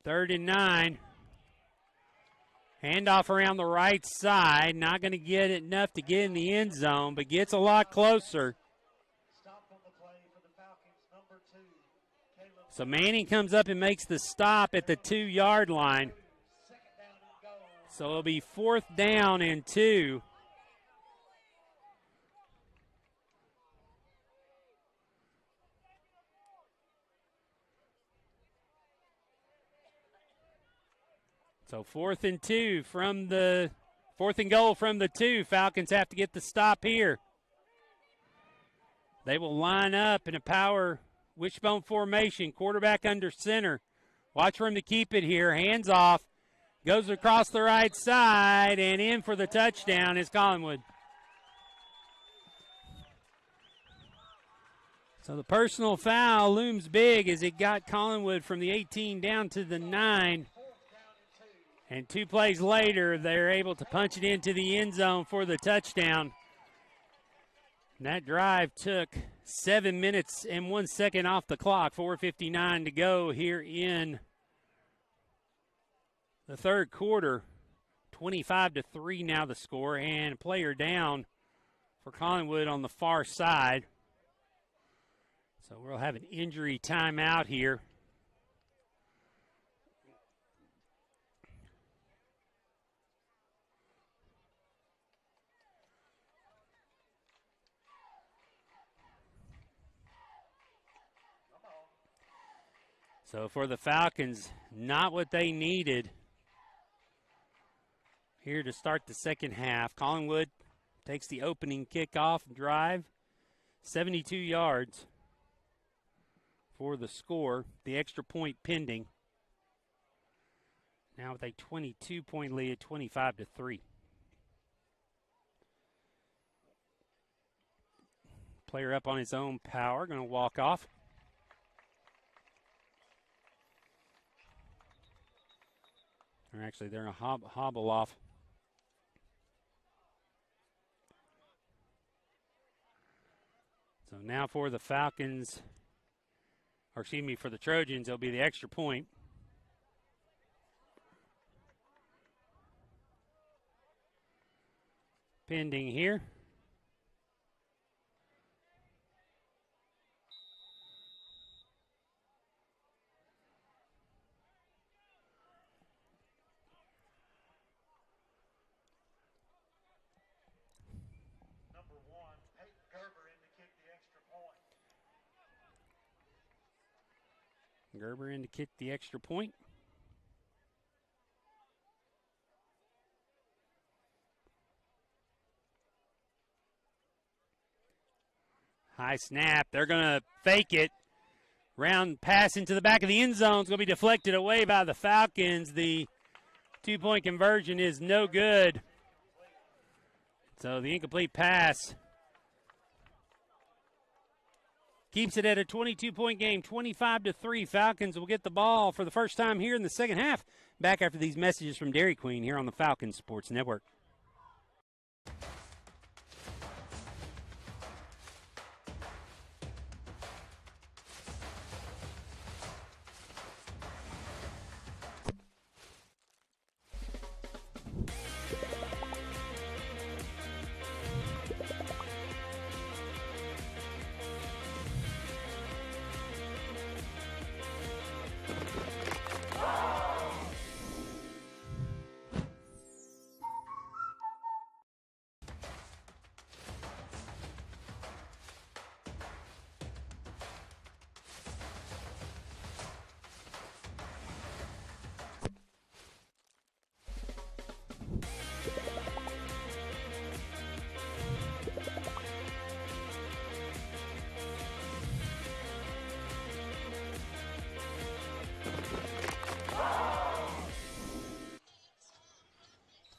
3rd and 9. Handoff around the right side. Not going to get it enough to get in the end zone, but gets a lot closer. Stop on the play for the Falcons, number 2. Caleb. So Manning comes up and makes the stop at the 2-yard line. Second down and goal. So it'll be 4th down and 2. So 4th and 2 from the 4th and goal from the 2. Falcons have to get the stop here. They will line up in a power wishbone formation. Quarterback under center. Watch for him to keep it here. Hands off. Goes across the right side and in for the touchdown is Collingwood. So the personal foul looms big as it got Collingwood from the 18 down to the 9. And 2 plays later, they're able to punch it into the end zone for the touchdown. And that drive took 7 minutes and 1 second off the clock. 4:59 to go here in the third quarter. 25-3 now the score, and a player down for Collingwood on the far side. So we'll have an injury timeout here. So for the Falcons, not what they needed here to start the second half. Collingwood takes the opening kickoff drive, 72 yards for the score, the extra point pending. Now with a 22-point lead, 25-3. Player up on his own power, going to walk off. Or actually, they're going to hobble off. So now for the Falcons, or excuse me, for the Trojans, it'll be the extra point. Pending here. Gerber in to kick the extra point. High snap. They're going to fake it. Round pass into the back of the end zone is going to be deflected away by the Falcons. The 2-point conversion is no good. So the incomplete pass keeps it at a 22-point game, 25-3. Falcons will get the ball for the first time here in the second half. Back after these messages from Dairy Queen here on the Falcons Sports Network.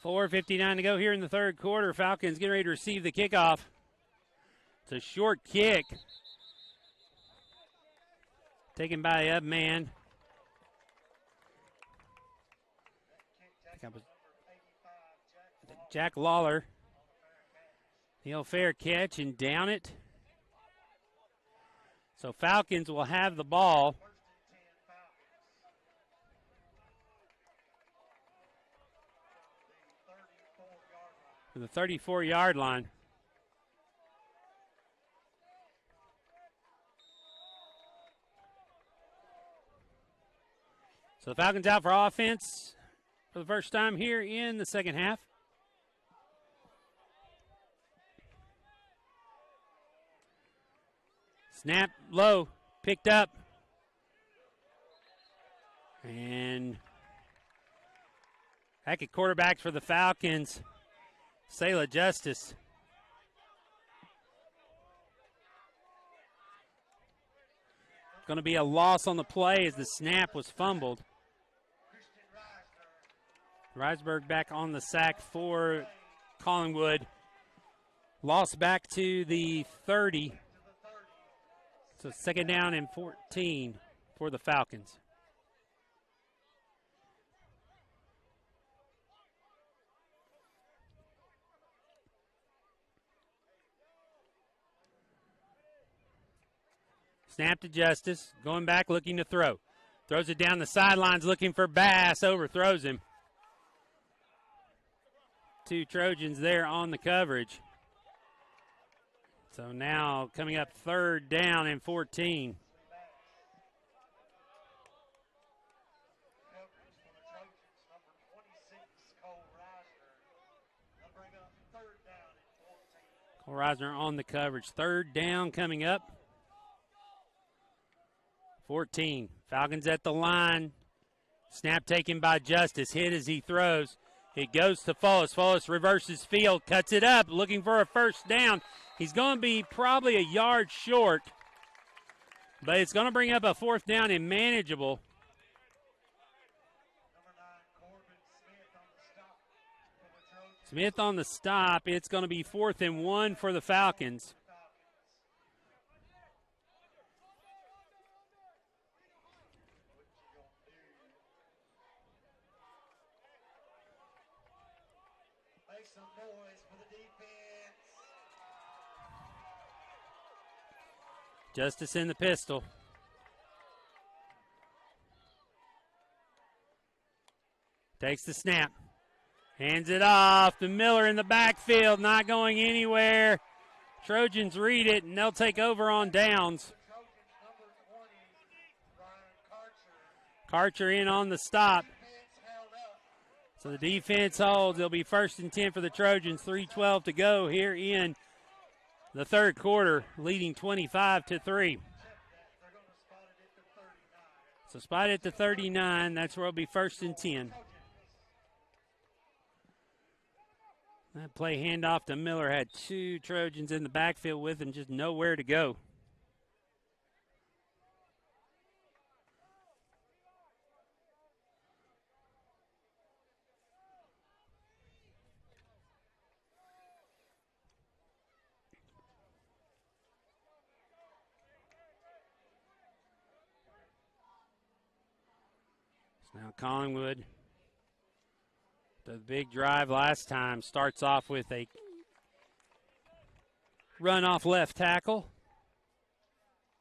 4:59 to go here in the third quarter. Falcons getting ready to receive the kickoff. It's a short kick. Taken by the up man. Jack Lawler. He'll fair catch and down it. So Falcons will have the ball. To the 34-yard line. So the Falcons out for offense for the first time here in the second half. Snap low, picked up. And back at quarterbacks for the Falcons, Sayla Justice. Going to be a loss on the play as the snap was fumbled. Reisberg back on the sack for Collingwood. Lost back to the 30. So second down and 14 for the Falcons. Snap to Justice, going back, looking to throw. Throws it down the sidelines, looking for Bass, overthrows him. Two Trojans there on the coverage. So now coming up third down and 14. Cole Reisner on the coverage. Third down coming up. 14. Falcons at the line. Snap taken by Justice. Hit as he throws. It goes to Fullis. Fullis reverses field, cuts it up, looking for a first down. He's going to be probably a yard short, but it's going to bring up a fourth down and manageable. Smith on the stop. It's going to be 4th and 1 for the Falcons. Make some noise for the defense. Justice in the pistol. Takes the snap. Hands it off to Miller in the backfield, not going anywhere. Trojans read it, and they'll take over on downs. Karcher in on the stop. So the defense holds. It'll be 1st and 10 for the Trojans. 3:12 to go here in the third quarter, leading 25-3. So spot at the 39. That's where it'll be 1st and 10. That play handoff to Miller had two Trojans in the backfield with him, just nowhere to go. So now Collingwood, the big drive last time, starts off with a run off left tackle.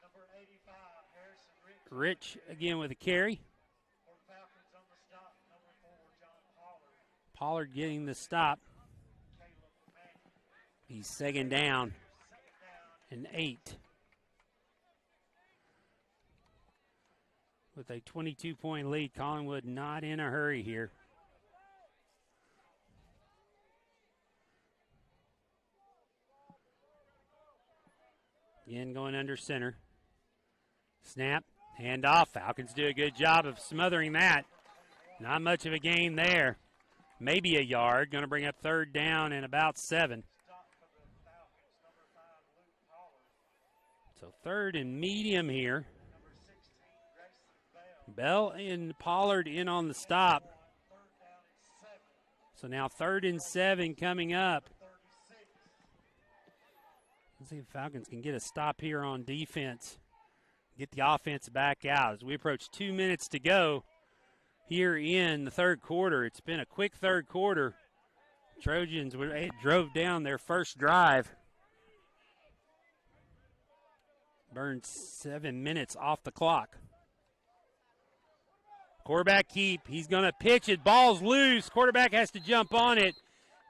Number 85, Harrison Rich again with a carry. For Falcons on the stop, number 4, John Pollard getting the stop. He's second down and 8. With a 22-point lead, Collingwood not in a hurry here. Again, going under center. Snap, hand off. Falcons do a good job of smothering that. Not much of a gain there. Maybe a yard. Going to bring up third down and about 7. So third and medium here. Bell and Pollard in on the stop. So now 3rd and 7 coming up. Let's see if Falcons can get a stop here on defense. Get the offense back out as we approach 2 minutes to go here in the third quarter. It's been a quick third quarter. Trojans drove down their first drive. Burned 7 minutes off the clock. Quarterback keep. He's going to pitch it. Ball's loose. Quarterback has to jump on it.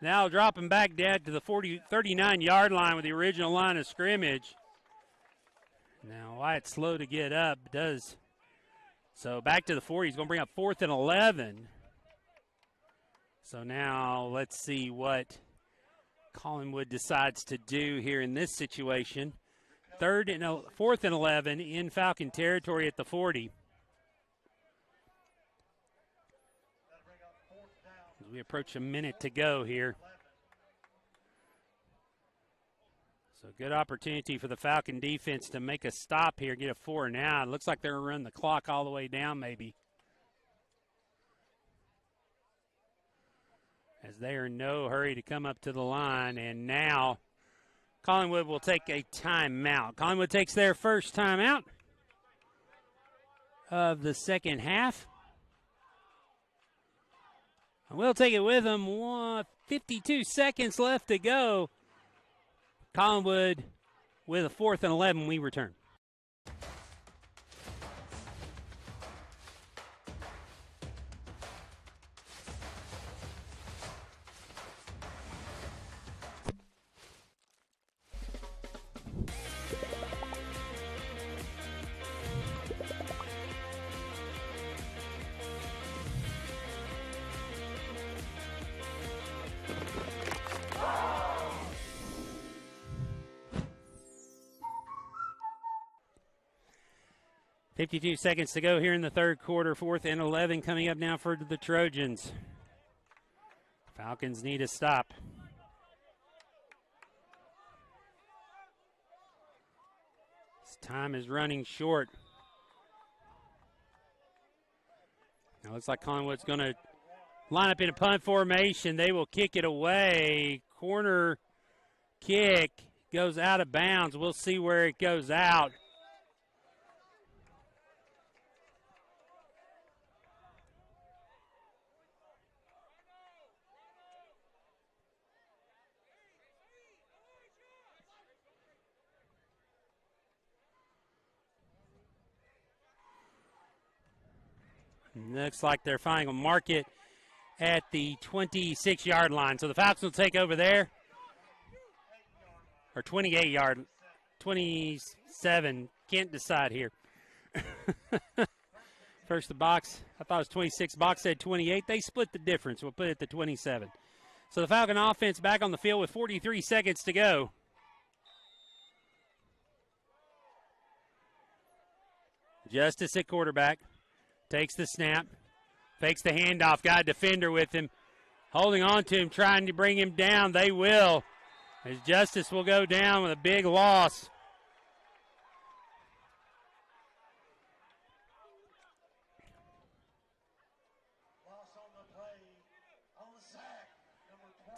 Now dropping back down to the 39-yard line with the original line of scrimmage. Now Wyatt's slow to get up. Does so back to the 40. He's going to bring up 4th and 11. So now let's see what Collingwood decides to do here in this situation. 4th and 11 in Falcon territory at the 40. As we approach a minute to go here. So good opportunity for the Falcon defense to make a stop here, get a 4 and out. It looks like they're going to run the clock all the way down maybe. As they are in no hurry to come up to the line. And now Collingwood will take a timeout. Collingwood takes their first timeout of the second half. And we'll take it with them. 52 seconds left to go. Collingwood with a 4th and 11. We return. .52 seconds to go here in the third quarter. 4th and 11 coming up now for the Trojans. Falcons need a stop. This time is running short. Now it looks like Collingwood's going to line up in a punt formation. They will kick it away. Corner kick goes out of bounds. We'll see where it goes out. Looks like they're finally going to mark it at the 26-yard line. So the Falcons will take over there. Or 28-yard. 27. Can't decide here. First the box. I thought it was 26. Box said 28. They split the difference. We'll put it at 27. So the Falcon offense back on the field with 43 seconds to go. Justice at quarterback. Takes the snap, fakes the handoff, got a defender with him, holding on to him, trying to bring him down. They will, as Justice will go down with a big loss.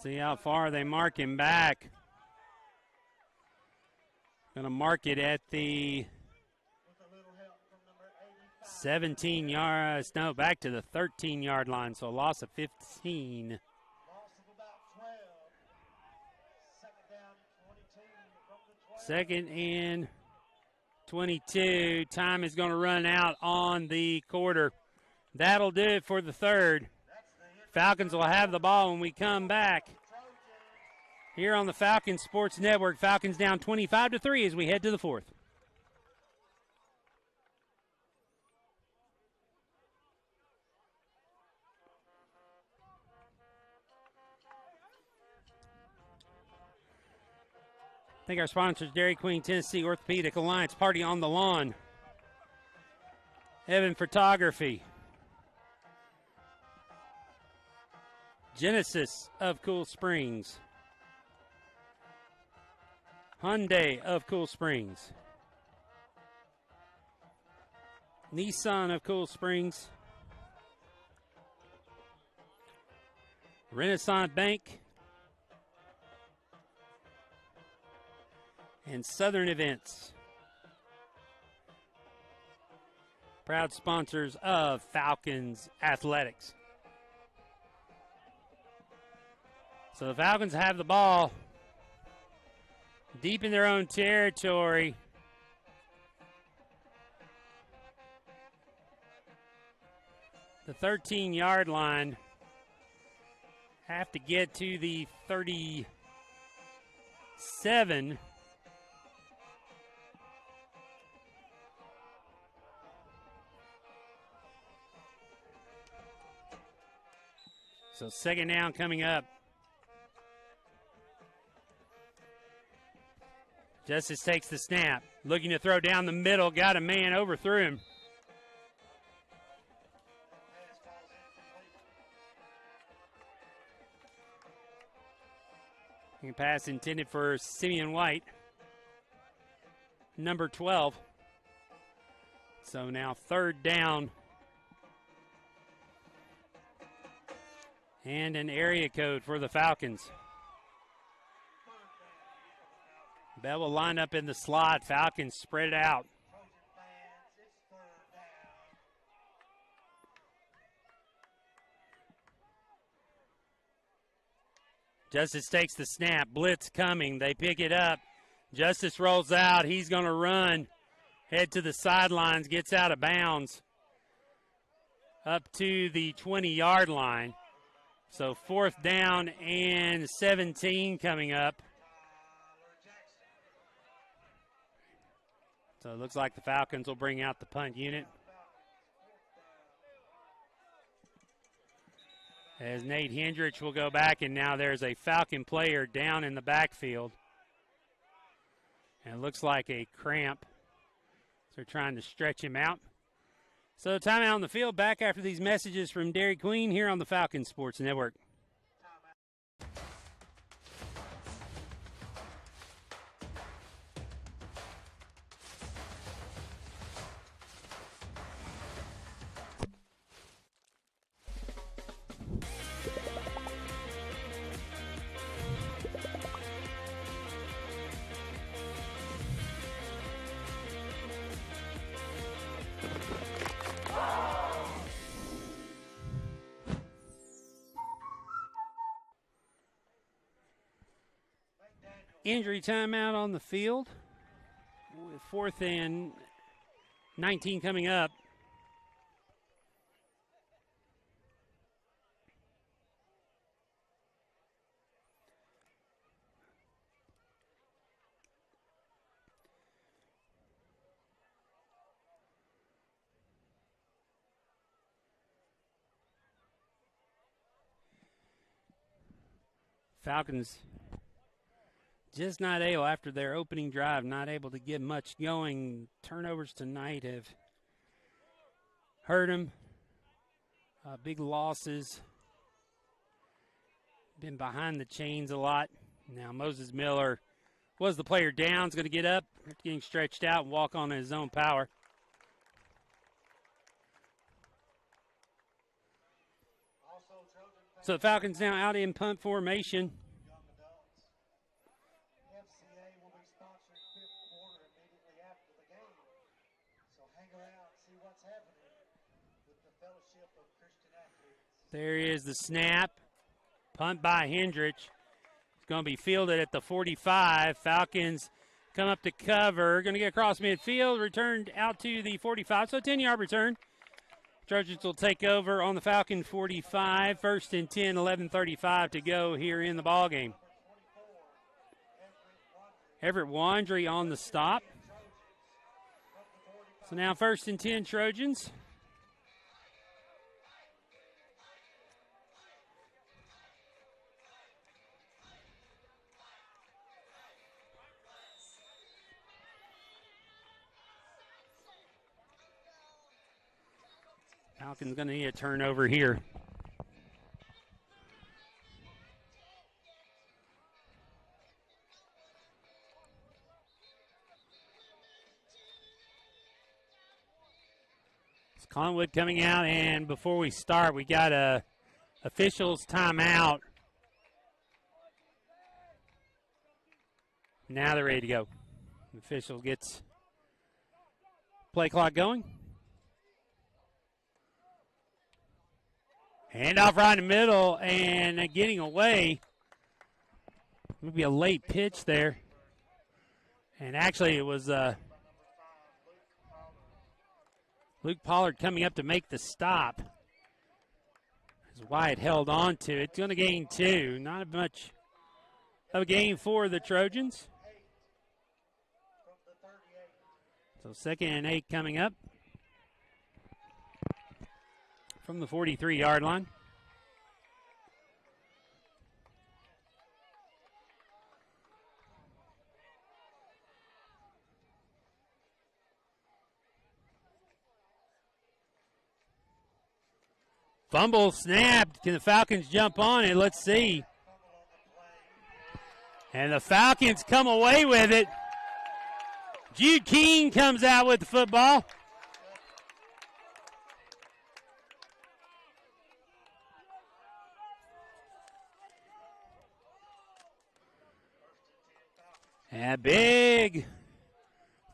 See how far they mark him back. Going to mark it at the 17 yards, no, back to the 13-yard line, so a loss of 15. Loss of about 12. Second down, 22 from the 12. Second and 22. Time is going to run out on the quarter. That'll do it for the third. Falcons will have the ball when we come back. Here on the Falcons Sports Network, Falcons down 25-3 as we head to the fourth. Thank our sponsors, Dairy Queen, Tennessee Orthopedic Alliance, Party on the Lawn, Evan Photography, Genesis of Cool Springs, Hyundai of Cool Springs, Nissan of Cool Springs, Renaissance Bank, and Southern Events. Proud sponsors of Falcons Athletics. So the Falcons have the ball deep in their own territory. The 13-yard line. Have to get to the 37. So second down coming up. Justice takes the snap. Looking to throw down the middle. Got a man, overthrew him. Pass intended for Simeon White, number 12. So now third down. And an area code for the Falcons. Bell will line up in the slot. Falcons spread it out. Justice takes the snap. Blitz coming. They pick it up. Justice rolls out. He's going to run. Head to the sidelines. Gets out of bounds. Up to the 20-yard line. So fourth down and 17 coming up. So it looks like the Falcons will bring out the punt unit. As Nate Hendricks will go back, and now there's a Falcon player down in the backfield. And it looks like a cramp. So they're trying to stretch him out. So timeout on the field, back after these messages from Dairy Queen here on the Falcon Sports Network. Injury timeout on the field with 4th and 19 coming up. Falcons just not able, after their opening drive, not able to get much going. Turnovers tonight have hurt them. Big losses. Been behind the chains a lot. Now Moses Miller was the player down. Is going to get up, getting stretched out and walk on his own power. So the Falcons now out in punt formation. FCA will be sponsoring 5th quarter immediately after the game. So hang around and see what's happening with the Fellowship of Christian Athletes. There is the snap. Punt by Hendricks. It's going to be fielded at the 45. Falcons come up to cover. Going to get across midfield. Returned out to the 45. So 10-yard return. Trojans will take over on the Falcon 45. 1st and 10, 11:35 to go here in the ballgame. Everett Wandry on the stop. So now 1st and 10 Trojans. Falcons going to need a turnover here. It's Collingwood coming out, and before we start, we got a Officials timeout. Now they're ready to go. The official gets play clock going. Handoff right in the middle and getting away. Maybe a late pitch there. And actually it was Luke Pollard coming up to make the stop. As Wyatt held on to it. It's going to gain 2. Not much of a gain for the Trojans. So 2nd and 8 coming up from the 43-yard line. Fumble snapped. Can the Falcons jump on it? Let's see. And the Falcons come away with it. Jude King comes out with the football. A big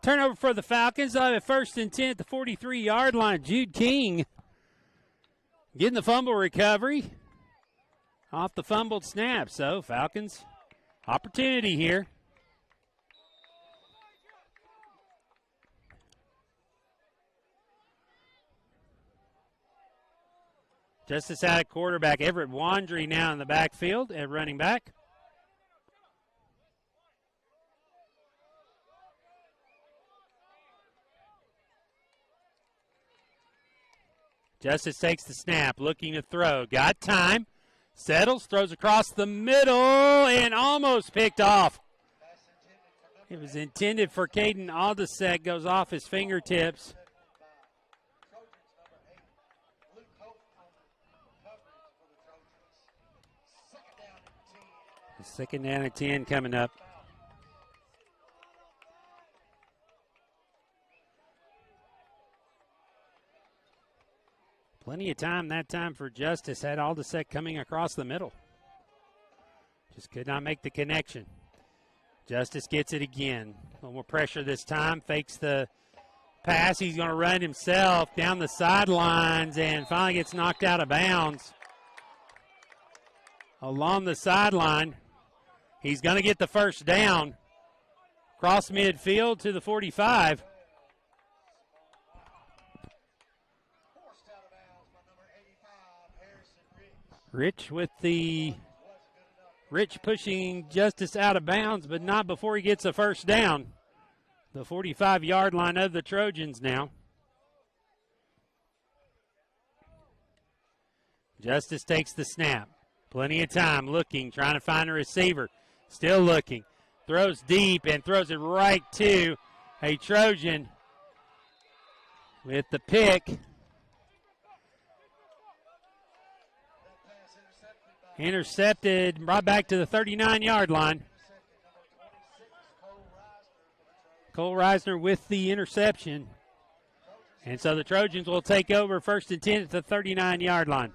turnover for the Falcons. At 1st and 10 at the 43-yard line. Jude King getting the fumble recovery off the fumbled snap. So Falcons opportunity here. Justice out at quarterback. Everett Wandry now in the backfield at running back. Justice takes the snap, looking to throw. Got time. Settles, throws across the middle, and almost picked off. It was intended for Caden Aldisek. Goes off his fingertips. Second down and 10 coming up. Plenty of time that time for Justice. Had Aldisek coming across the middle. Just could not make the connection. Justice gets it again. A little more pressure this time. Fakes the pass. He's going to run himself down the sidelines and finally gets knocked out of bounds. Along the sideline. He's going to get the first down. Cross midfield to the 45. Rich pushing Justice out of bounds, but not before he gets a first down. The 45-yard line of the Trojans now. Justice takes the snap. Plenty of time looking, trying to find a receiver. Still looking. Throws deep and throws it right to a Trojan with the pick. Intercepted, brought back to the 39-yard line. Cole Reisner with the interception. And so the Trojans will take over 1st and 10 at the 39-yard line.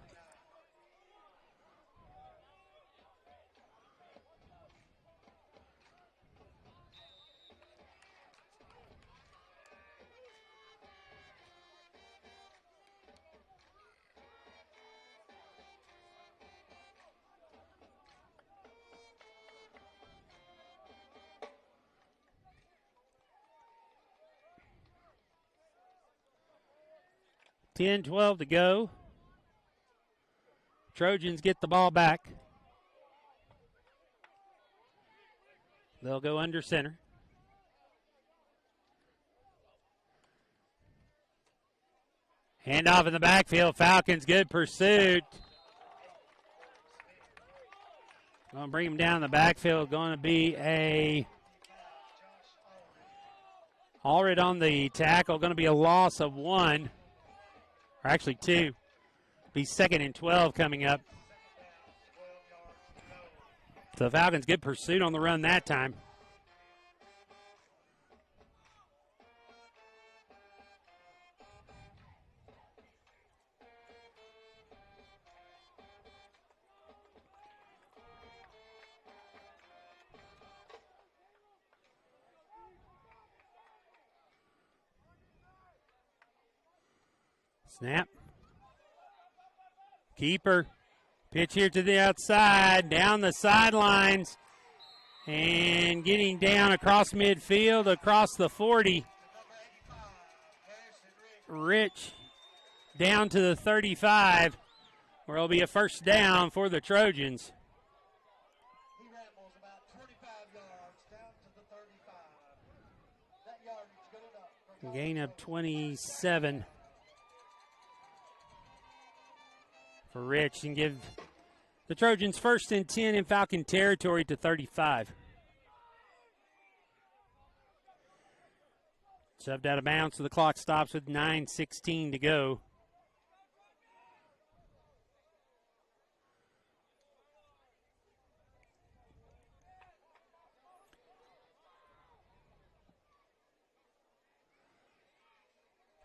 $10-12 to go. Trojans get the ball back. They'll go under center. Handoff in the backfield. Falcons, good pursuit. Going to bring him down in the backfield. Going to be a Allred on the tackle. Going to be a loss of 1. Or actually 2. Be 2nd and 12 coming up. So the Falcons, good pursuit on the run that time. Snap. Keeper. Pitch here to the outside, down the sidelines, and getting down across midfield, across the 40. Rich down to the 35, where it'll be a first down for the Trojans. He rambles about 25 yards down to the 35. That yardage good enough. Gain of 27 for Rich, and give the Trojans 1st and 10 in Falcon territory to 35. Shoved out of bounds, so the clock stops with 9:16 to go.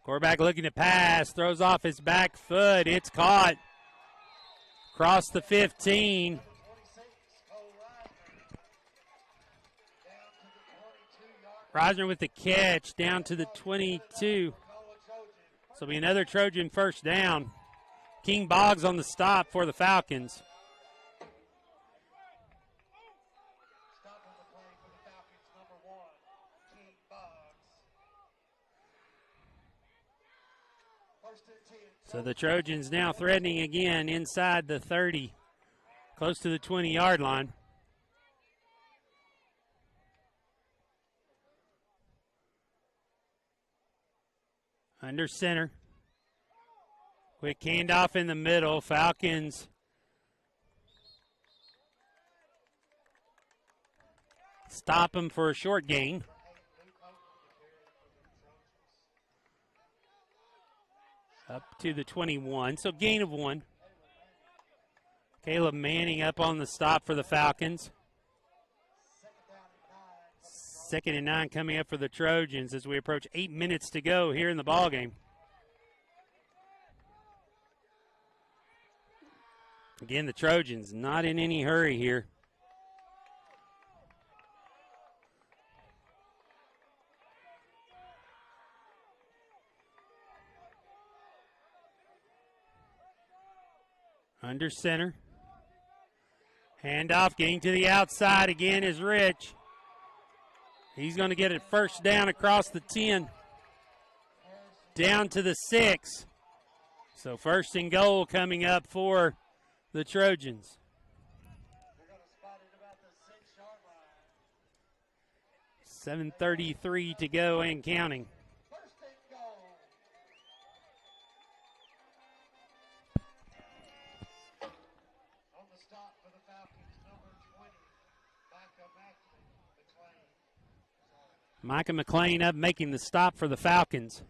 Quarterback looking to pass, throws off his back foot. It's caught. Across the 15. Reisner with the catch down to the 22. So it'll be another Trojan first down. King Boggs on the stop for the Falcons. Stopping the play for the Falcons, number 1, King Boggs. 1st and 10. So the Trojans now threatening again inside the 30, close to the 20-yard line. Under center. Quick handoff in the middle. Falcons stop him for a short gain. Up to the 21, so gain of 1. Caleb Manning up on the stop for the Falcons. 2nd and 9 coming up for the Trojans as we approach 8 minutes to go here in the ballgame. Again, the Trojans not in any hurry here. Under center. Handoff, getting to the outside again is Rich. He's going to get it first down across the 10. Down to the 6. So 1st and goal coming up for the Trojans. They're going to spot it about the 6-yard line. 7:33 to go and counting. 1st and goal. On the stop for the Falcons, number 20, Micah McLean up making the stop for the Falcons.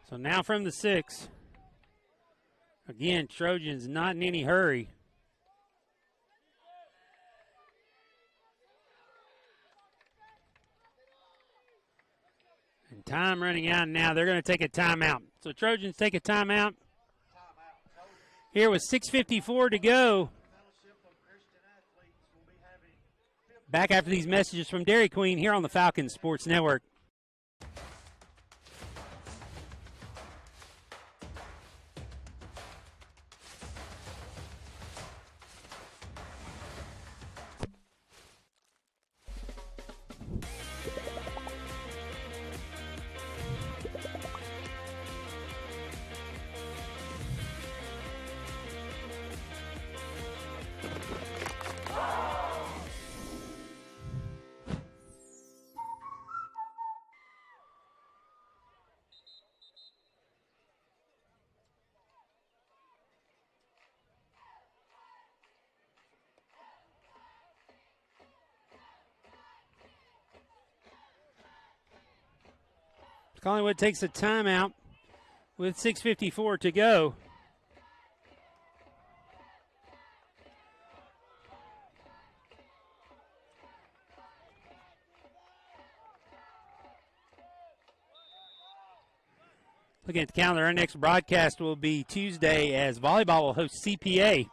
So now from the 6. Again, Trojans not in any hurry. And time running out now. They're going to take a timeout. So Trojans take a timeout. Here with 6:54 to go. Back after these messages from Dairy Queen here on the Falcons Sports Network. Collingwood takes a timeout with 6:54 to go. Looking at the calendar, our next broadcast will be Tuesday as volleyball will host CPA.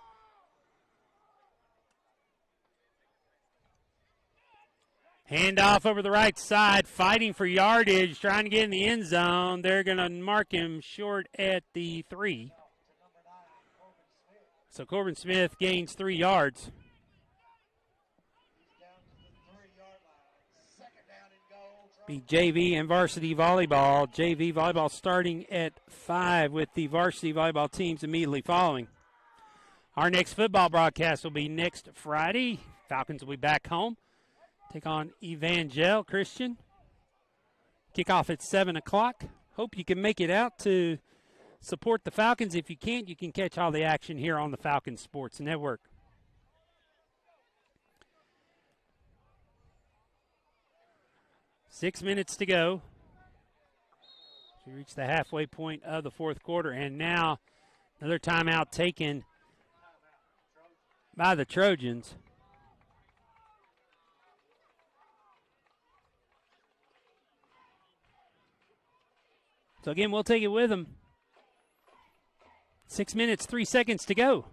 Handoff over the right side, fighting for yardage, trying to get in the end zone. They're going to mark him short at the 3. So Corbin Smith gains 3 yards. Be JV and varsity volleyball. JV volleyball starting at 5 with the varsity volleyball teams immediately following. Our next football broadcast will be next Friday. Falcons will be back home. Take on Evangel Christian. Kickoff at 7 o'clock. Hope you can make it out to support the Falcons. If you can't, you can catch all the action here on the Falcons Sports Network. Six minutes to go. We reach the halfway point of the fourth quarter, and now another timeout taken by the Trojans. So again, we'll take it with them. 6 minutes, 3 seconds to go.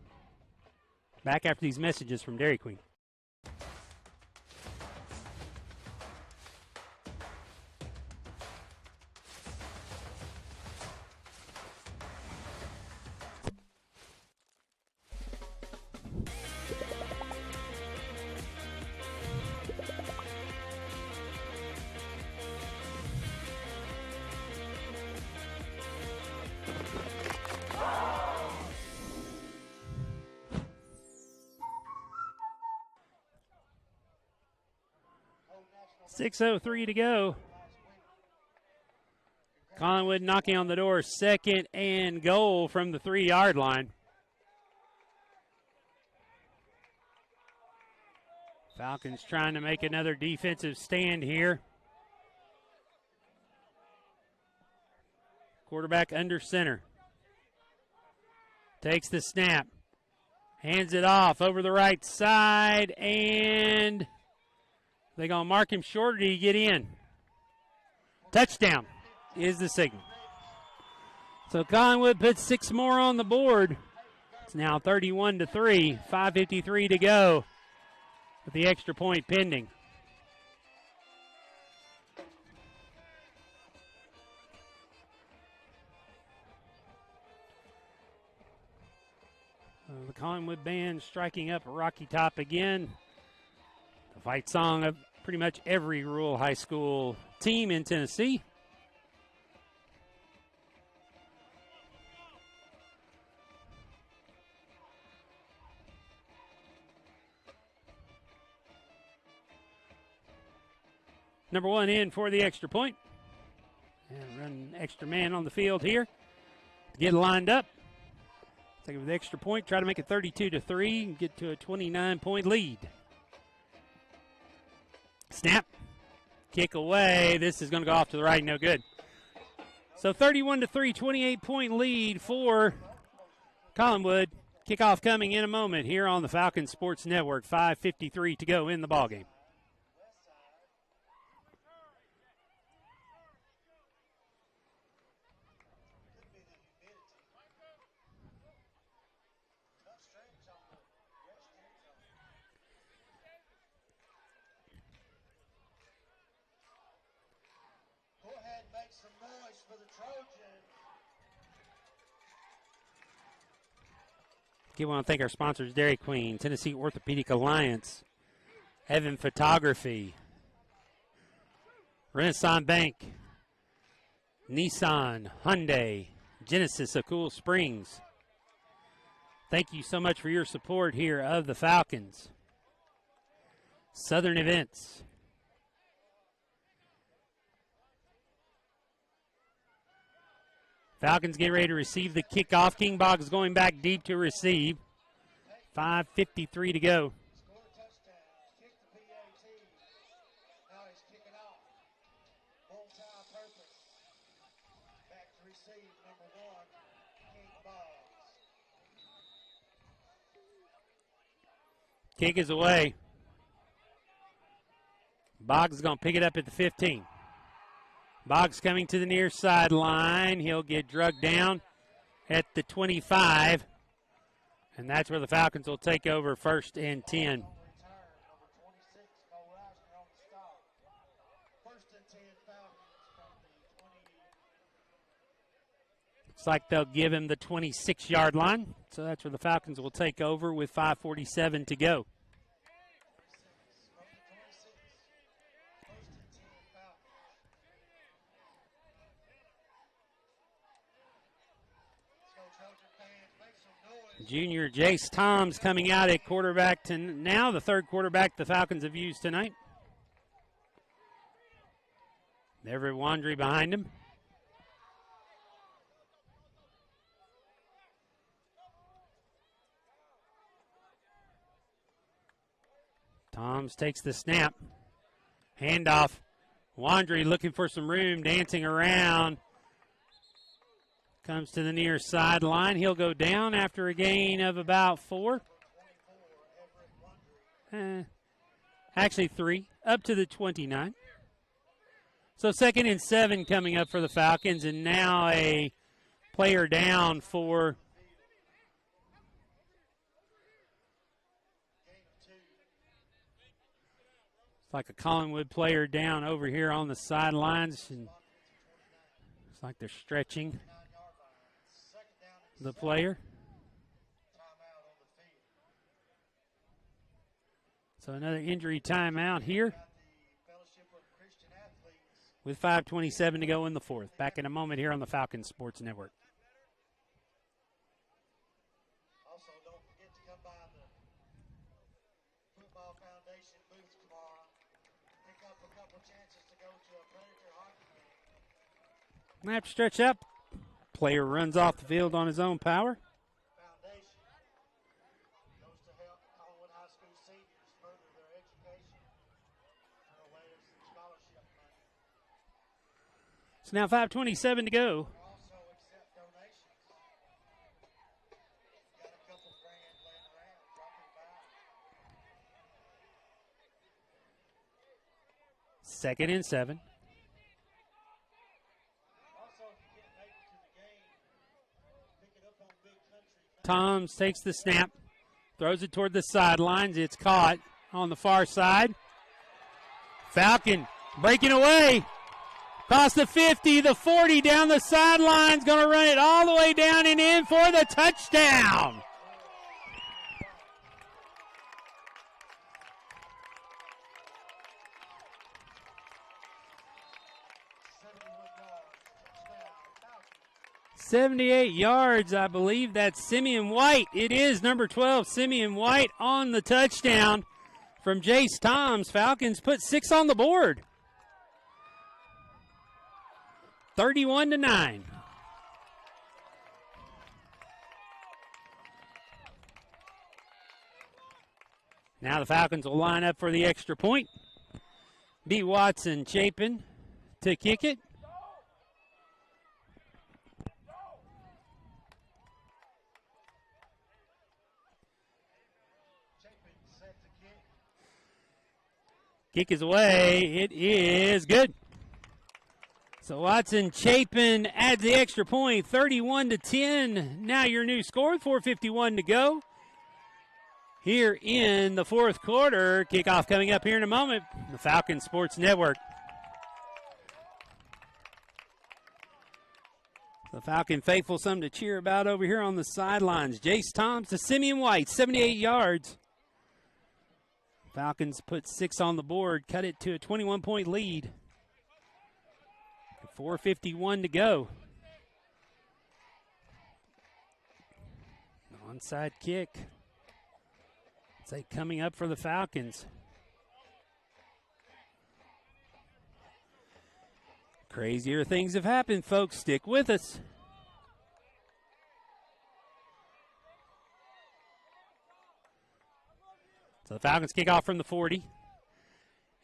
Back after these messages from Dairy Queen. .6:03 to go. Collingwood knocking on the door. 2nd and goal from the 3-yard line. Falcons trying to make another defensive stand here. Quarterback under center. Takes the snap. Hands it off over the right side, and they're going to mark him short, or do you get in? Touchdown is the signal. So Collingwood puts 6 more on the board. It's now 31-3, 5:53 to go with the extra point pending. The Collingwood band striking up Rocky Top again. The fight song of pretty much every rural high school team in Tennessee. Number 1 in for the extra point. And run extra man on the field here. Get lined up. Take it with the extra point. Try to make it 32-3 and get to a 29-point lead. Snap. Kick away. This is going to go off to the right. No good. So 31-3, 28-point lead for Collingwood. Kickoff coming in a moment here on the Falcons Sports Network. 5:53 to go in the ballgame. Again, I want to thank our sponsors, Dairy Queen, Tennessee Orthopedic Alliance, Evan Photography, Renaissance Bank, Nissan, Hyundai, Genesis of Cool Springs. Thank you so much for your support here of the Falcons. Southern Events. Falcons get ready to receive the kickoff. King Boggs going back deep to receive. 5:53 to go. Kick is away. Boggs is going to pick it up at the 15. Boggs coming to the near sideline. He'll get drugged down at the 25. And that's where the Falcons will take over 1st and 10. Looks like they'll give him the 26-yard line. So that's where the Falcons will take over with 5:47 to go. Junior Jace Toms coming out at quarterback to now, the third quarterback the Falcons have used tonight. Everett Wandry behind him. Toms takes the snap. Handoff. Wandry looking for some room, dancing around. Comes to the near sideline. He'll go down after a gain of about 4. Actually 3, up to the 29. So 2nd and 7 coming up for the Falcons, and now a player down for it's like a Collingwood player down over here on the sidelines, and it's like they're stretching the player. So another injury timeout here with 5:27 to go in the fourth. Back in a moment here on the Falcons Sports Network. Also, don't forget to come by the Football Foundation booth tomorrow. Pick up a couple chances to go to a Predator hockey game. Snap, stretch up. Player runs off the field on his own power. Foundation goes to help Collingwood High School seniors further their education and a way of scholarship money. So now 5:27 to go. Also accept donations. Got a couple grand laying around. Drop it by. 2nd and 7. Also, if you can't make it to the game, pick it up on Big Country. Toms takes the snap, throws it toward the sidelines. It's caught on the far side. Falcon breaking away. Across the 50, the 40, down the sidelines. Going to run it all the way down and in for the touchdown. Touchdown. 78 yards, I believe that's Simeon White. It is number 12, Simeon White on the touchdown from Jace Toms. Falcons put 6 on the board. 31-9. Now the Falcons will line up for the extra point. B. Watson Chapin to kick it. Kick is away. It is good. So Watson Chapin adds the extra point, 31-10. Now your new score, 4:51 to go. Here in the fourth quarter, kickoff coming up here in a moment. The Falcons Sports Network. The Falcon faithful, something to cheer about over here on the sidelines. Jace Toms to Simeon White, 78 yards. Falcons put 6 on the board, cut it to a 21-point lead. 4:51 to go. Onside kick. It's coming up for the Falcons. Crazier things have happened, folks. Stick with us. So the Falcons kick off from the 40.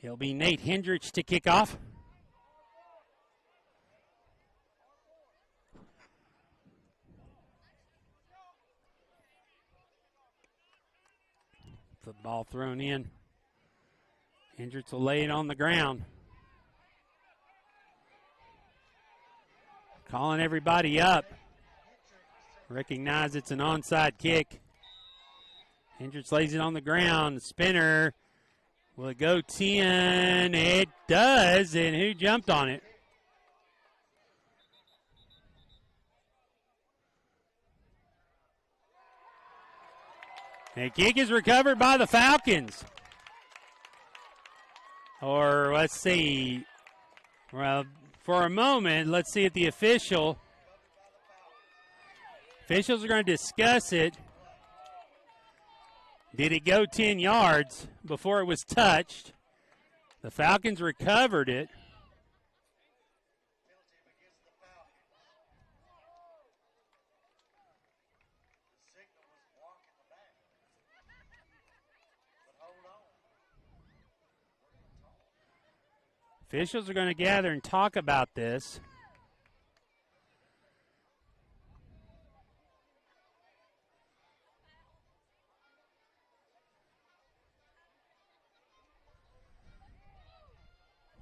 It'll be Nate Hendricks to kick off. Football thrown in. Hendricks will lay it on the ground. Calling everybody up. Recognize it's an onside kick. Hendricks lays it on the ground. Spinner. Will it go 10? It does. And who jumped on it? The kick is recovered by the Falcons. Or let's see. Well, for a moment, let's see if the officials are going to discuss it. Did it go 10 yards before it was touched? The Falcons recovered it. Officials are going to gather and talk about this.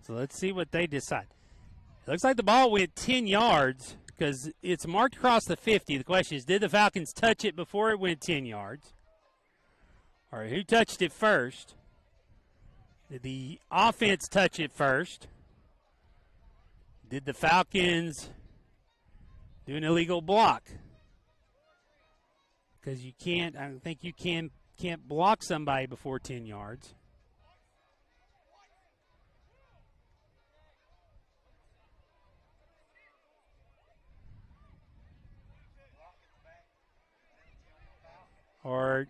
So let's see what they decide. It looks like the ball went 10 yards because it's marked across the 50. The question is, did the Falcons touch it before it went 10 yards? Or who touched it first? Did the offense touch it first? Did the Falcons do an illegal block? Because you can't, I don't think you can't block somebody before 10 yards. Or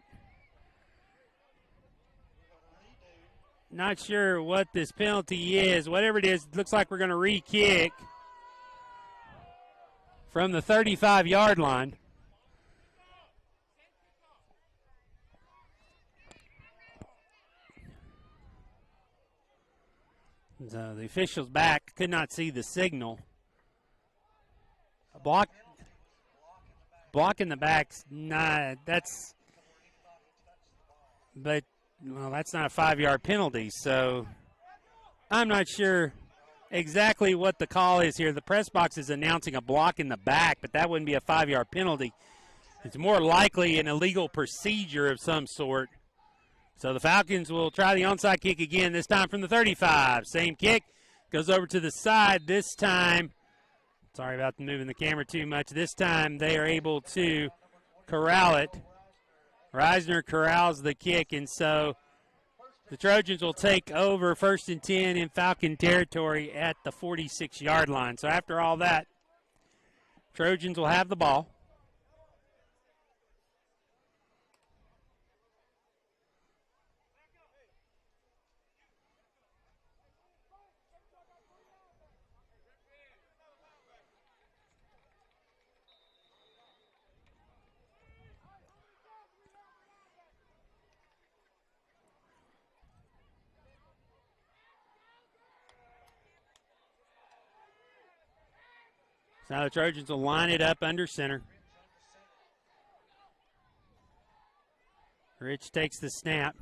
not sure what this penalty is. Whatever it is, it looks like we're going to re-kick from the 35-yard line. So the officials back could not see the signal. Block in the back's not, that's, but, well, that's not a 5-yard penalty, so I'm not sure exactly what the call is here. The press box is announcing a block in the back, but that wouldn't be a 5-yard penalty. It's more likely an illegal procedure of some sort. So the Falcons will try the onside kick again, this time from the 35. Same kick, goes over to the side. This time, sorry about moving the camera too much. This time they are able to corral it. Reisner corrals the kick, and so the Trojans will take over 1st and 10 in Falcon territory at the 46-yard line. So after all that, Trojans will have the ball. So now the Trojans will line it up under center. Rich takes the snap.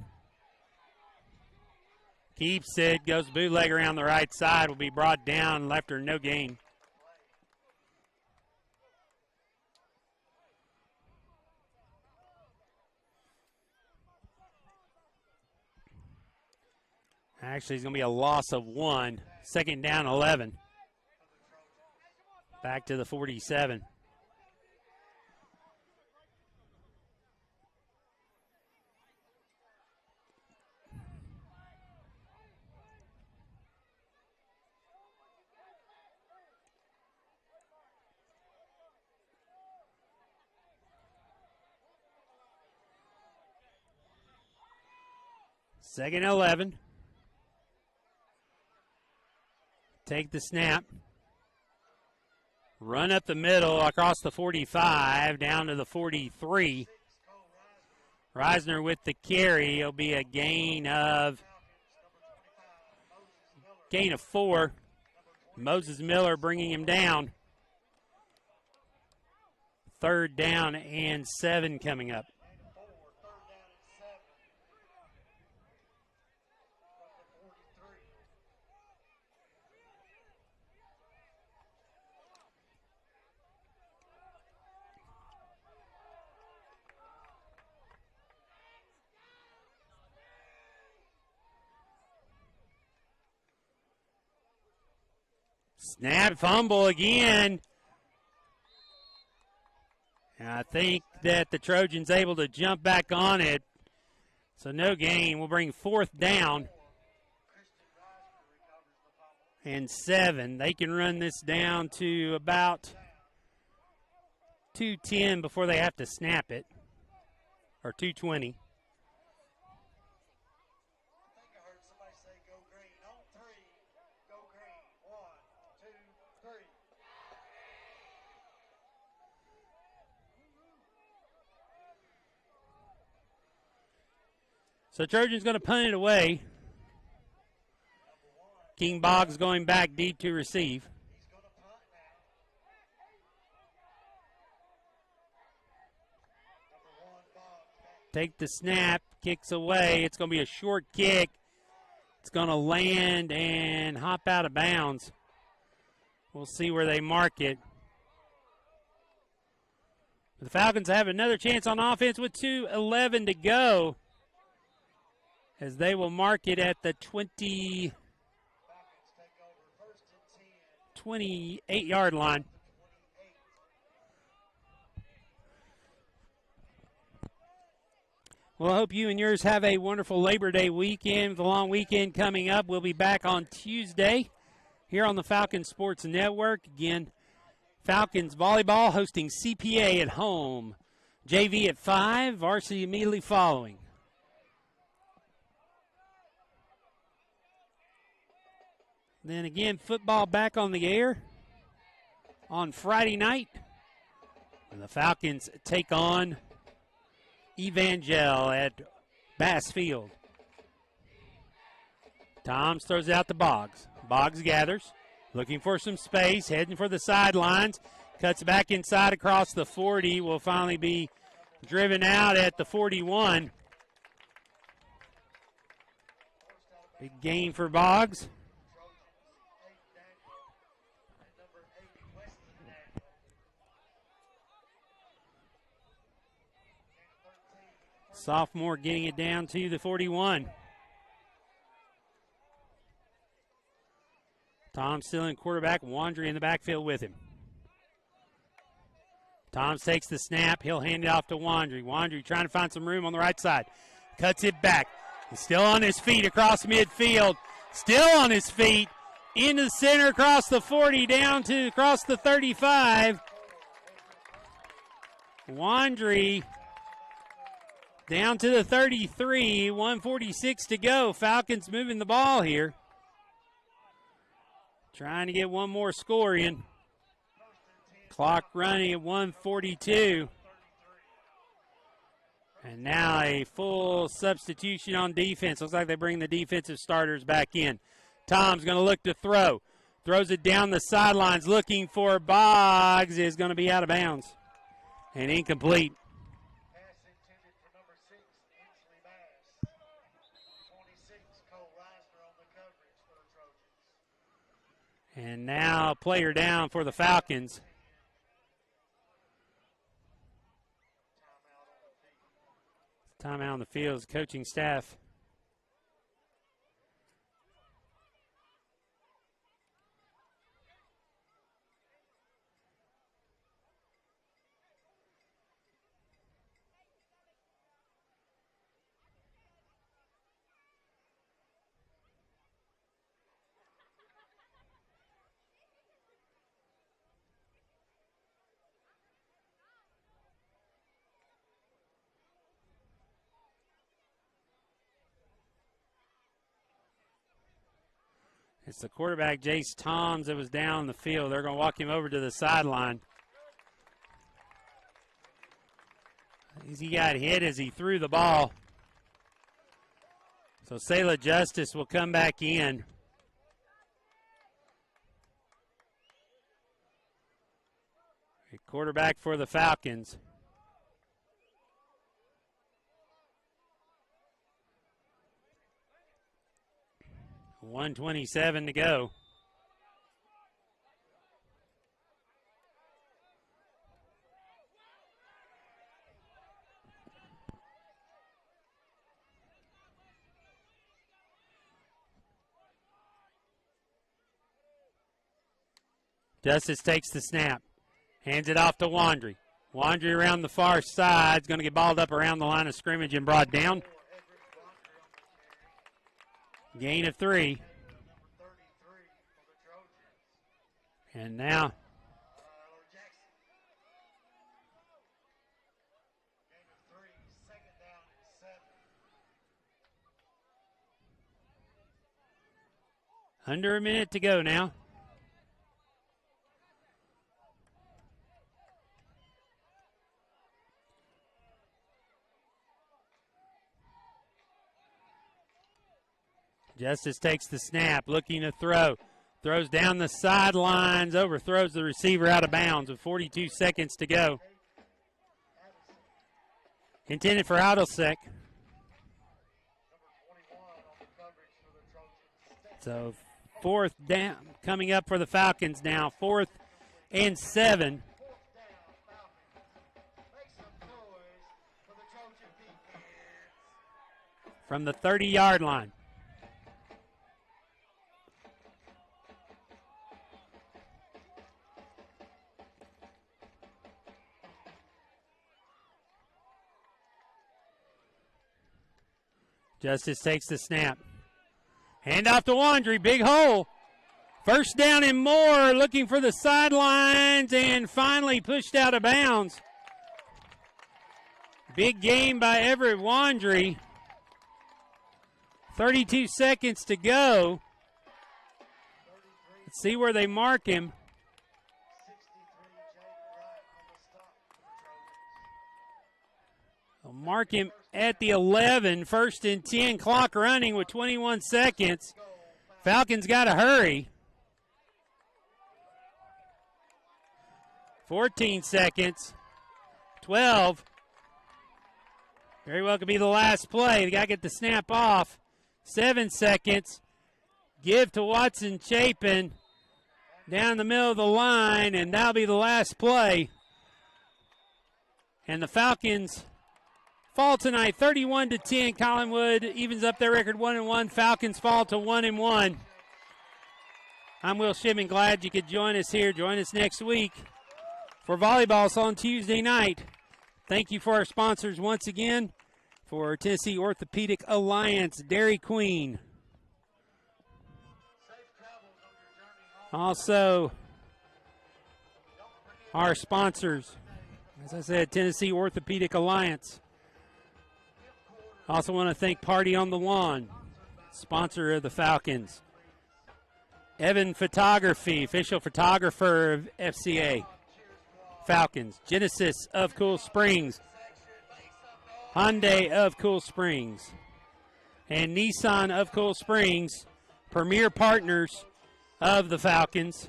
Keeps it, goes bootleg around the right side, will be brought down, left her no gain. Actually, it's going to be a loss of 1. 2nd down, 11. Back to the 47. Second 11. Take the snap. Run up the middle across the 45 down to the 43. Reisner with the carry. It'll be a gain of 4. Moses Miller bringing him down. 3rd down and 7 coming up. Snap, fumble again. And I think that the Trojans able to jump back on it. So no gain. We'll bring 4th down. And 7. They can run this down to about 2:10 before they have to snap it. Or 2:20. So Trojans going to punt it away. King Boggs going back deep to receive. Take the snap, kicks away. It's going to be a short kick. It's going to land and hop out of bounds. We'll see where they mark it. The Falcons have another chance on offense with 2:11 to go, as they will mark it at the 28-yard line. Well, I hope you and yours have a wonderful Labor Day weekend. With the long weekend coming up, we'll be back on Tuesday here on the Falcons Sports Network. Again, Falcons volleyball hosting CPA at home. JV at 5, varsity immediately following. Then again, football back on the air on Friday night. And the Falcons take on Evangel at Bass Field. Toms throws out to Boggs. Boggs gathers, looking for some space, heading for the sidelines. Cuts back inside across the 40. Will finally be driven out at the 41. Big gain for Boggs. Sophomore getting it down to the 41. Tom still in quarterback. Wandry in the backfield with him. Toms takes the snap. He'll hand it off to Wandry. Wandry trying to find some room on the right side. Cuts it back. He's still on his feet across midfield. Still on his feet. Into the center across the 40 down to across the 35. Wandry down to the 33, 1:46 to go. Falcons moving the ball here. Trying to get one more score in. Clock running at 1:42. And now a full substitution on defense. Looks like they bring the defensive starters back in. Tom's going to look to throw. Throws it down the sidelines looking for Boggs. Is going to be out of bounds. And incomplete. And now a player down for the Falcons. Timeout on the field, coaching staff. It's the quarterback, Jace Toms, that was down the field. They're going to walk him over to the sideline. He got hit as he threw the ball. So Selah Justice will come back in. A quarterback for the Falcons. .127 to go. Justice takes the snap. Hands it off to Wandry. Wandry around the far side is going to get balled up around the line of scrimmage and brought down. Gain of 3. And now under a minute to go now. Justice takes the snap, looking to throw. Throws down the sidelines, overthrows the receiver out of bounds with 42 seconds to go. Intended for Adelsek. So 4th down, coming up for the Falcons now. 4th and 7. From the 30-yard line. Justice takes the snap. Hand off to Wandry, big hole. First down and more, looking for the sidelines and finally pushed out of bounds. Big game by Everett Wandry. 32 seconds to go. Let's see where they mark him. They'll mark him at the 11, 1st and 10, clock running with 21 seconds. Falcons got to hurry. 14 seconds, 12. Very well could be the last play. They got to get the snap off. 7 seconds. Give to Watson Chapin down the middle of the line, and that'll be the last play. And the Falcons fall tonight, 31-10. Collingwood evens up their record 1-1. Falcons fall to 1-1. I'm Will Shipman. Glad you could join us here. Join us next week for volleyball on Tuesday night. Thank you for our sponsors once again. For Tennessee Orthopedic Alliance, Dairy Queen. Also, our sponsors, as I said, Tennessee Orthopedic Alliance. Also want to thank Party on the Lawn, sponsor of the Falcons. Evan Photography, official photographer of FCA Falcons. Genesis of Cool Springs. Hyundai of Cool Springs. And Nissan of Cool Springs, premier partners of the Falcons.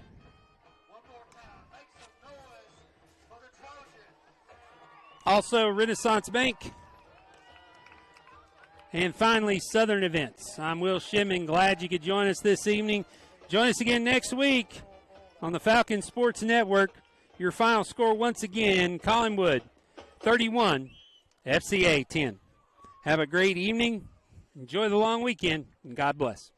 Also, Renaissance Bank. And finally, Southern Events. I'm Will Shipman. Glad you could join us this evening. Join us again next week on the Falcon Sports Network. Your final score once again, Collingwood 31, FCA 10. Have a great evening. Enjoy the long weekend, and God bless.